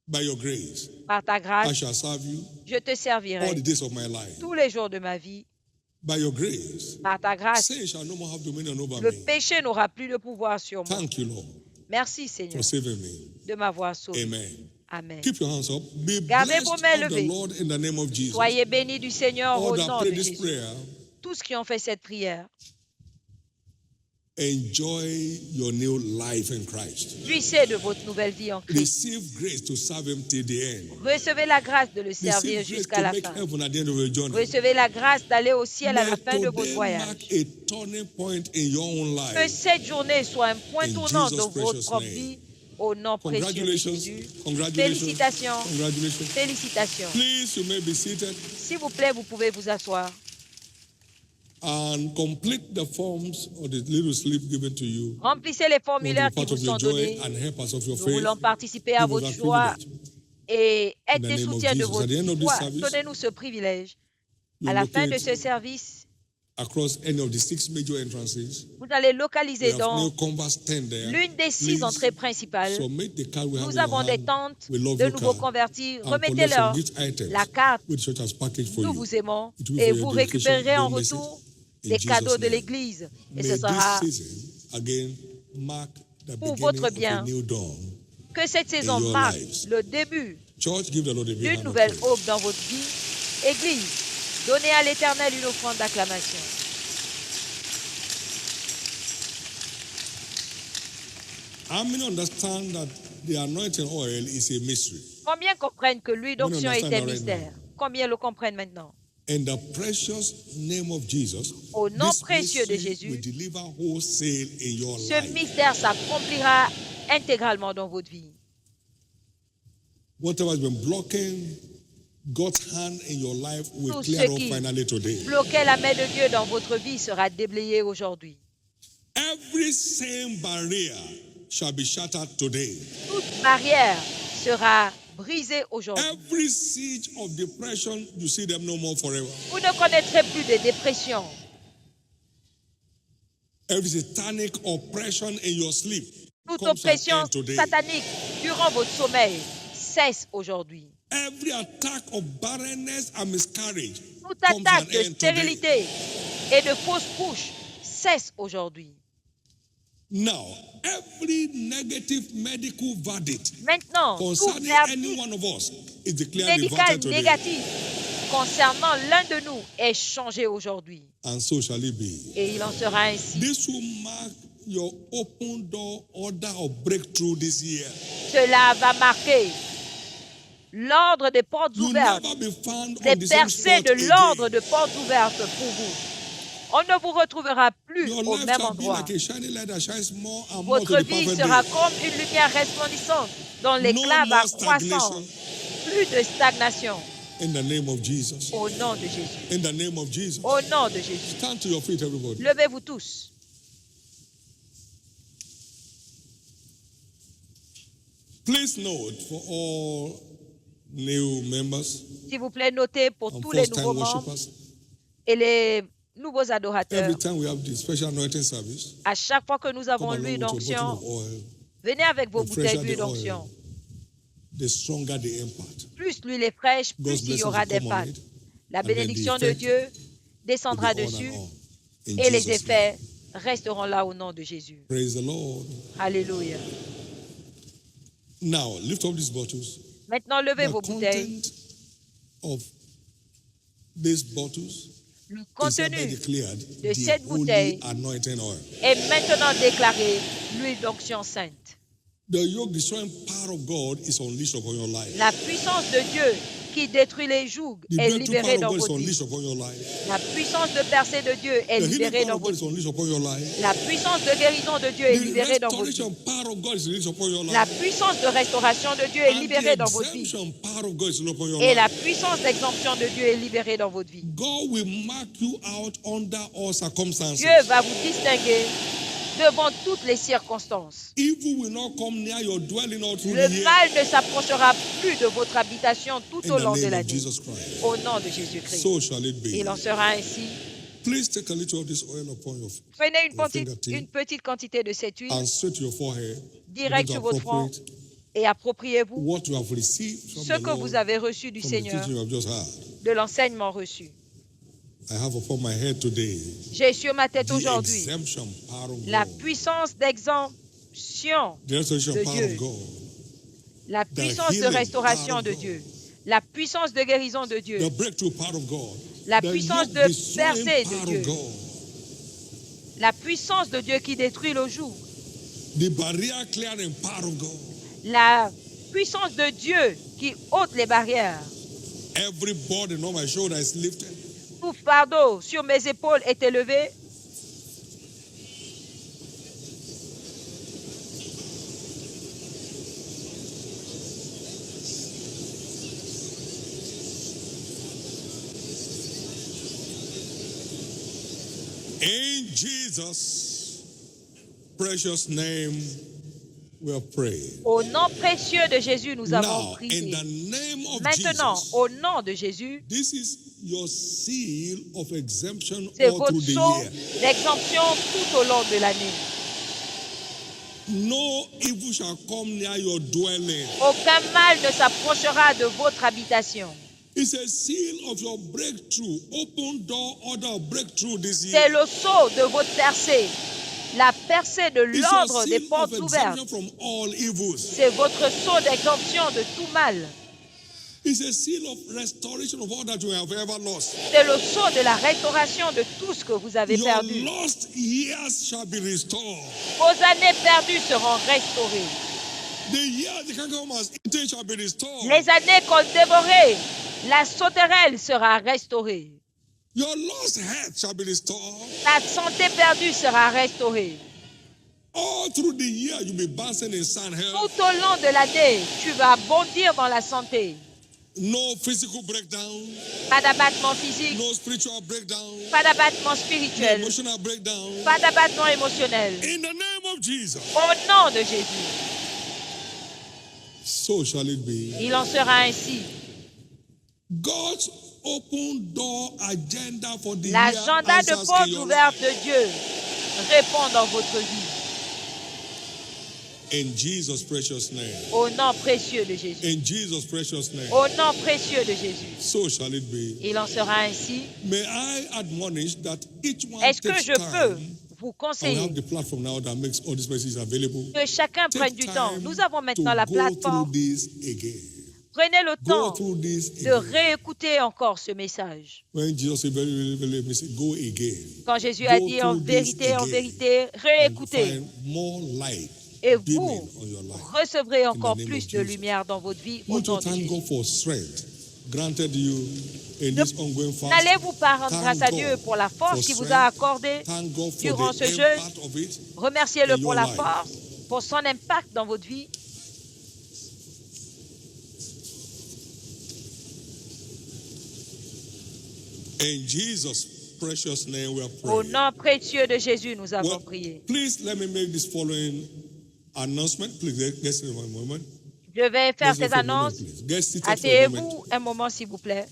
By your grace, Par ta I grâce, shall serve you je te all servirai the days of my life. tous les jours de ma vie. By your grace, Par ta grâce, sin shall no more have dominion over le me. péché n'aura plus de pouvoir sur moi. Thank you, Lord, Merci Seigneur for saving me. de m'avoir sauvé. Amen. Amen. Keep your hands up. Be Gardez blessed vos mains of the levées. Lord in the name of Jesus. Soyez bénis du Seigneur All au that nom pray de this Jésus. prayer, Tous qui ont fait cette prière, enjoy your new life in Christ. jouissez de votre nouvelle vie en Christ. Receive grace to serve Him till the end. Recevez la grâce de le servir Receive grace jusqu'à to la make fin. heaven at the end of your journey. Recevez la grâce d'aller au ciel à la May fin de votre today voyage. mark a turning point in your own Que life. cette journée soit un point In tournant Jesus' dans votre precious propre name. vie. Au nom précieux de Congratulations. Jésus. Congratulations. Félicitations. Congratulations. Félicitations. Please, you may be seated S'il vous plaît, vous pouvez vous asseoir and complete the forms or the little slip given to you. Remplissez les Want to formulaires be qui part vous of your sont joy donnés. and help us of your Nous faith. voulons participer à Give us votre that joie privilege. et être In the des name of soutiens de Jesus. At the end votre of this foi. service, Donnez-nous ce privilège. You À la fin de locate ce service, across any of the 6 major entrances. vous allez We localiser have dans no Converse tent there. l'une des 6 Please entrées principales. submit the card we have Nous in your avons des hand. tentes We love de your nouveaux card. convertis. And collect some Remettez-leur gift items la carte. which church has packaged for Nous you. vous aimons It will be et for your vous dedication. récupérerez en Don't miss it. retour In les Jesus' cadeaux de name. l'Église. Et May ce sera this season again mark the pour beginning votre of bien. a new dawn. Que cette saison your marque lives. le début Church, give the Lord a big d'une hand of nouvelle praise. aube dans votre vie. Église, donnez à l'Éternel une offrande d'acclamation. How many understand that the anointing oil is a mystery? Combien comprennent que l'huile d'onction understand est un that right mystère? Combien le comprennent maintenant? In the precious name of Jesus, Au nom this précieux de mystery Jésus, will deliver wholesale in your Ce life. mystère s'accomplira intégralement dans votre vie. Whatever has been blocking God's hand in your life will Tout clear ce up qui finally today. bloquait la main de Dieu dans votre vie sera déblayé aujourd'hui. Every same barrier shall be shattered today. Toute barrière sera brisée aujourd'hui. Every siege of depression, you see them no more forever. Vous ne connaîtrez plus de dépression. Every satanic oppression in your sleep Toute comes to an oppression end today. satanique durant votre sommeil cesse aujourd'hui. Every attack of barrenness and miscarriage Toute comes to attaque an de end today. stérilité et de fausses couches cesse aujourd'hui. Now, every negative medical verdict Maintenant, tout concerning any verdict one of us is declared médical reverted today. négatif concernant l'un de nous est changé aujourd'hui. And so shall it be. Et il en sera ainsi. This will mark your open door order of breakthrough this year. Cela va marquer l'ordre des portes You'll ouvertes, never be found des on the same percées spot de l'ordre again. de portes ouvertes pour vous. On ne vous retrouvera plus Your au life même shall be endroit. like a shining light that shines more and more to Votre the vie perfect sera day. comme une lumière resplendissante dont l'éclat No va more croissant. stagnation. Plus de stagnation. In the name of Jesus. Au nom de Jésus. In the name of Jesus. Au nom de Jésus. Stand to your feet, everybody. Levez-vous tous. Please note for all new members S'il vous plaît, notez pour and tous les first-time nouveaux membres worshippers. et les nouveaux adorateurs. Every time we have the special anointing service, À chaque fois que nous come avons along l'huile with your bottle d'onction, of oil. venez avec vos The bouteilles fresher d'huile the d'onction. oil, the stronger the impact. Plus l'huile est fraîche, God's plus il y blessings aura will come on d'impact. it, La and then the bénédiction de effect Dieu will descendra be on and dessus on. In et les Jesus' name. effets resteront là au nom de Jésus. Praise the Lord. Alléluia. Now, lift up these bottles. Maintenant, levez The vos bouteilles. content of these bottles Le is contenu hereby declared de the cette holy bouteille anointing oil. est maintenant déclaré l'huile d'onction sainte. The yoke destroying power of God is unleashed upon your life. La puissance de Dieu qui détruit les jougs The est breakthrough libérée power of dans God is votre vie. unleashed upon your life. La puissance de percée de Dieu est The healing libérée power dans of God votre is vie. unleashed upon your life. La puissance de guérison de Dieu est The libérée dans votre vie. restoration power of God is released upon your La life. puissance de restauration de Dieu est And libérée the dans votre vie. exemption power of God is upon your Et la life. puissance d'exemption de Dieu est libérée dans votre vie. God will mark you out under all circumstances. Dieu va vous distinguer devant toutes les circonstances. Evil will not come near your dwelling all through Le the year. mal ne s'approchera plus de votre habitation tout au In long the de name of l'année. Jesus Christ. Au nom de Jésus-Christ. So shall it be. Il en sera ainsi. Please take a little of this oil upon your Prenez your fingertip une petite quantité de cette huile and straight to your forehead. direct Begin sur to votre front appropriate et appropriez-vous what you have received from ce the que Lord, vous avez reçu du from the Seigneur, teaching you have just heard. de l'enseignement reçu. I have upon my head today J'ai sur ma tête the aujourd'hui exemption power of la God, puissance d'exemption the restoration de power Dieu, of God, la puissance de healing restauration power of de God, Dieu, la puissance de guérison de Dieu, the breakthrough power of God, la the puissance yoke de destroying percée de power Dieu, of God, la puissance de Dieu qui détruit le joug, the barrier clearing power of God. la puissance de Dieu qui ôte les barrières. Every burden on my shoulder is lifted. Tout fardeau sur mes épaules est élevé. In Jesus' precious name, we have prayed. Au nom précieux de Jésus, nous avons Now, in prié. the name of Maintenant, Jesus, au nom de Jésus, this is your seal of exemption c'est all votre through the sceau year. d'exemption tout au long de l'année. No evil shall come near your dwelling. Aucun mal ne s'approchera de votre habitation. It's a seal of your breakthrough. Open door order of breakthrough this C'est year. le sceau de votre percée, la percée de It's your l'ordre des seal portes of ouvertes. exemption from all evils. C'est votre sceau d'exemption de tout mal. It's a seal of restoration of all that you have ever lost. C'est le sceau de la restauration de tout ce que vous avez Your perdu. lost years shall be restored. Vos années perdues seront restaurées. The years the cankerworm has eaten shall be restored. Les années qu'on dévorait, la sauterelle sera restaurée. Your lost health shall be restored. Ta santé perdue sera restaurée. All through the year you'll be bouncing in sound health. Tout au long de l'année, tu vas bondir dans la santé. No physical breakdown. Pas d'abattement physique, No spiritual breakdown. pas d'abattement No spirituel, emotional breakdown. pas d'abattement émotionnel. In the name of Jesus. Au nom de Jésus, So shall it be. il en sera ainsi. God's open door agenda for the year L'agenda de answers in portes your ouvertes life. de Dieu répond dans votre vie. In Jesus' precious name. Au nom précieux de Jésus. In Jesus' precious name. Au nom précieux de Jésus. So shall it be. Il en sera ainsi. May I admonish that each one Est-ce que takes je peux time. vous I will conseiller have the platform now that makes all these messages available. que chacun Take prenne du temps? time Nous avons maintenant to la go plateforme. through this again. Prenez le Go temps through this de again. réécouter encore ce message. When Jesus said, let me say, go again. Quand Jésus a Go dit en through this vérité, again. And you réécoutez. find more light Et beaming vous on your life. recevrez In encore the name plus of de Jesus. lumière dans votre vie au Want nom to de thank Jésus. God for strength granted you in this ongoing fast. N'allez-vous pas rendre Thank grâce à God Dieu pour la for force qu'il vous strength. a accordée Thank God for durant the ce jeûne. impact of it. Remerciez-le in pour your la life. force, pour son impact dans votre vie. In Jesus' precious name we are Au praying. nom précieux de Jésus, nous avons Well, prié. please let me make this following announcement. Please get seated for a moment. Je vais faire Get seated ces for a moment, annonces. please. Get seated for a moment. Asseyez-vous un moment, s'il vous plaît.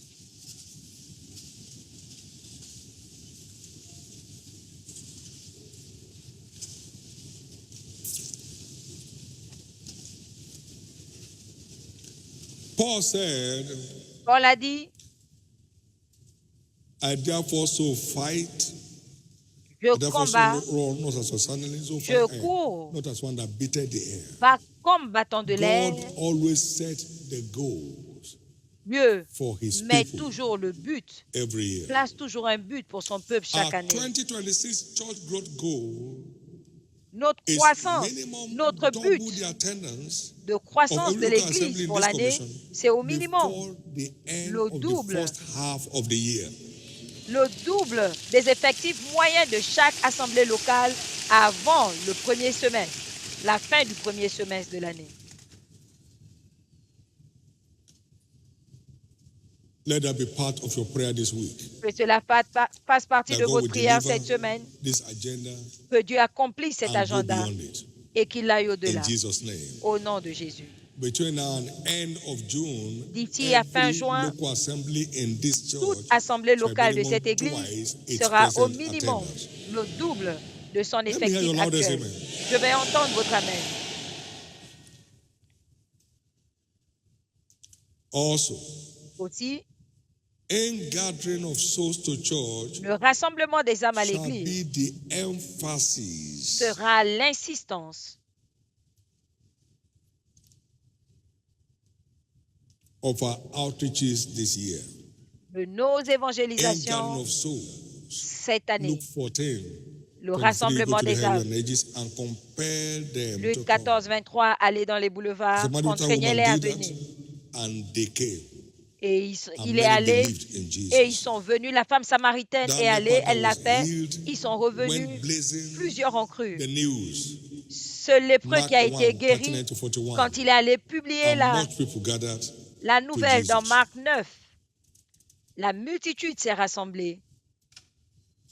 Paul said, Paul a dit, I therefore so fight. je Therefore, combats so run, not as a son, so Je fight, cours. not as one that beateth the air. pas comme battant de l'air. God always set the goals Dieu for his met people toujours le but, every year. place toujours un but pour son peuple chaque Our année. 2026 church growth goal Notre is croissance, minimum notre but double the attendance de of croissance de Holy Local l'Église Assembly in pour this l'année, commission c'est au minimum before the end le of the double. first half of the year. Le double des effectifs moyens de chaque assemblée locale avant le premier semestre, la fin du premier semestre de l'année. Let that be part of your prayer this week. Que cela fasse partie That de God votre will prière deliver cette semaine, this agenda que Dieu accomplisse cet and go agenda beyond it. et qu'il aille In au-delà, Jesus' name. au nom de Jésus. Between now and end of June, D'ici à fin every juin, local assembly in this toute church assemblée shall locale de minimum cette twice église its sera au present minimum attendance. le double de son me hear effectif your loudest actuel. amen. Je vais entendre votre amen. Also, Aussi, in-gathering of souls to church le rassemblement des âmes à shall l'église be the emphasis sera l'insistance of our outreaches this year. de nos In-gathering évangélisations of souls. cette année. Luke 14. Le 23, rassemblement go to the des Herod âmes. ages and compel them to Luc come. 14, 23, aller dans les boulevards, The Samaritan contraignez-les à woman did venir. that, and they came. Et And il est many allé believed in Jesus. et ils sont venus. La femme samaritaine That est allée, leper that elle l'a was fait. healed Ils sont went revenus. blazing Plusieurs ont cru. the news. Ce lépreux Mark qui a été 1, guéri, 39 to 41. quand il est allé publier And much people gathered la nouvelle dans Jesus. Marc 9, la multitude s'est rassemblée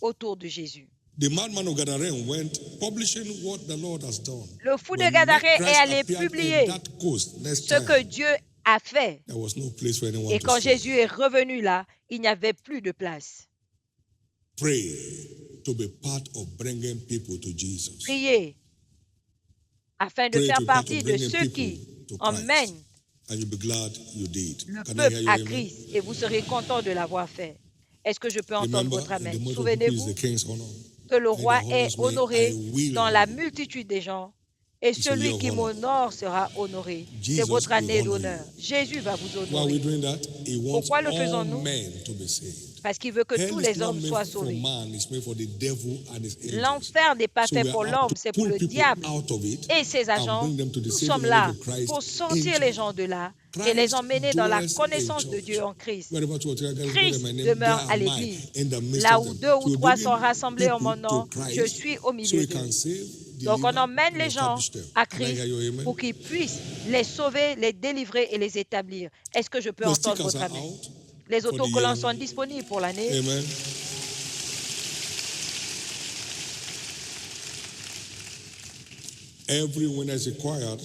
autour de Jésus. The madman of Gadarene went publishing what the Lord has done. Le fou de When Gadarène Christ est allé appeared publier in that coast next ce que time, Dieu a fait. there was no place for anyone Et to quand stay. Jésus est revenu là, il n'y avait plus de place. Pray to be part of bringing people to Jesus. Priez afin de Pray to faire be part partie of de bringing ceux people qui to Christ. emmènent And you'll be glad you did. le Can I hear peuple you? à Amen? Christ et vous serez content de l'avoir fait. Est-ce que je peux entendre Remember, votre in amen? the mouth of people is Souvenez-vous the king's honor. que le And roi the est honors me, honoré I will dans la honor. multitude des gens et It's celui your qui honor. m'honore sera honoré. C'est Jesus votre will année honor d'honneur. Jésus va vous Why are we honorer doing that? He wants Pourquoi le all faisons-nous? men to be saved. parce qu'il veut que Hell tous is les not hommes made soient for sauvés. man, it's made for the devil and his angels. L'enfer n'est pas So fait we pour are out l'homme, to c'est pour pull le people diable out of it et ses and agents. bring them to the Nous saving sommes knowledge là of Christ pour sortir in les church. gens de là et Christ les emmener dans la dwells in connaissance de church. Dieu en Christ. Wherever two or three are gathered Christ together in my name, demeure there à am I l'église. in the midst Là of où them. deux ou So trois bringing sont rassemblés en mon people nom, to je Christ suis au so milieu he d'eux. can save, Donc on deliver, emmène and les gens establish them. à Can I Christ hear you, amen? pour qu'ils puissent les sauver, les délivrer et les établir. Est-ce que je peux The entendre stickers votre are amen? out Les for the autocollants year. sont disponibles pour l'année. Amen. Every winner is required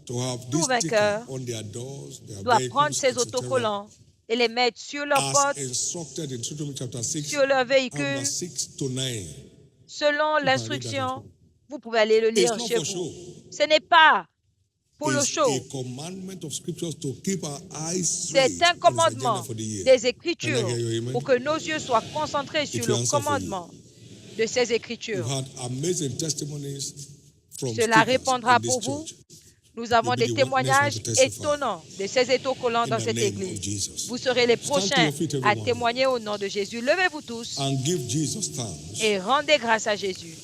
to have Tout this sticker vainqueur on their doors, their doit vehicles, prendre ses etc., autocollants et les mettre sur leurs as portes, instructed in Deuteronomy chapter 6, sur leur and véhicule, verse 6 to 9. selon read that at l'instruction. home. Vous pouvez aller le It's lire not chez for vous. show. Ce n'est pas pour le It's show. a commandment of scriptures to keep our eyes C'est straight un on his agenda commandement for the year. des Can I Écritures hear you, amen? pour que nos yeux soient concentrés sur It le will answer for you. commandement de ces We've Écritures. had amazing testimonies from Cela stickers répondra in this pour vous. church. Nous avons You'll be des the next one témoignages to testify. étonnants de ces autocollants In dans the cette name of église. Jesus. Vous serez les Stand to prochains your feet, à everyone, témoigner au nom de Jésus. Levez-vous tous and give Jesus thanks et rendez grâce à Jésus.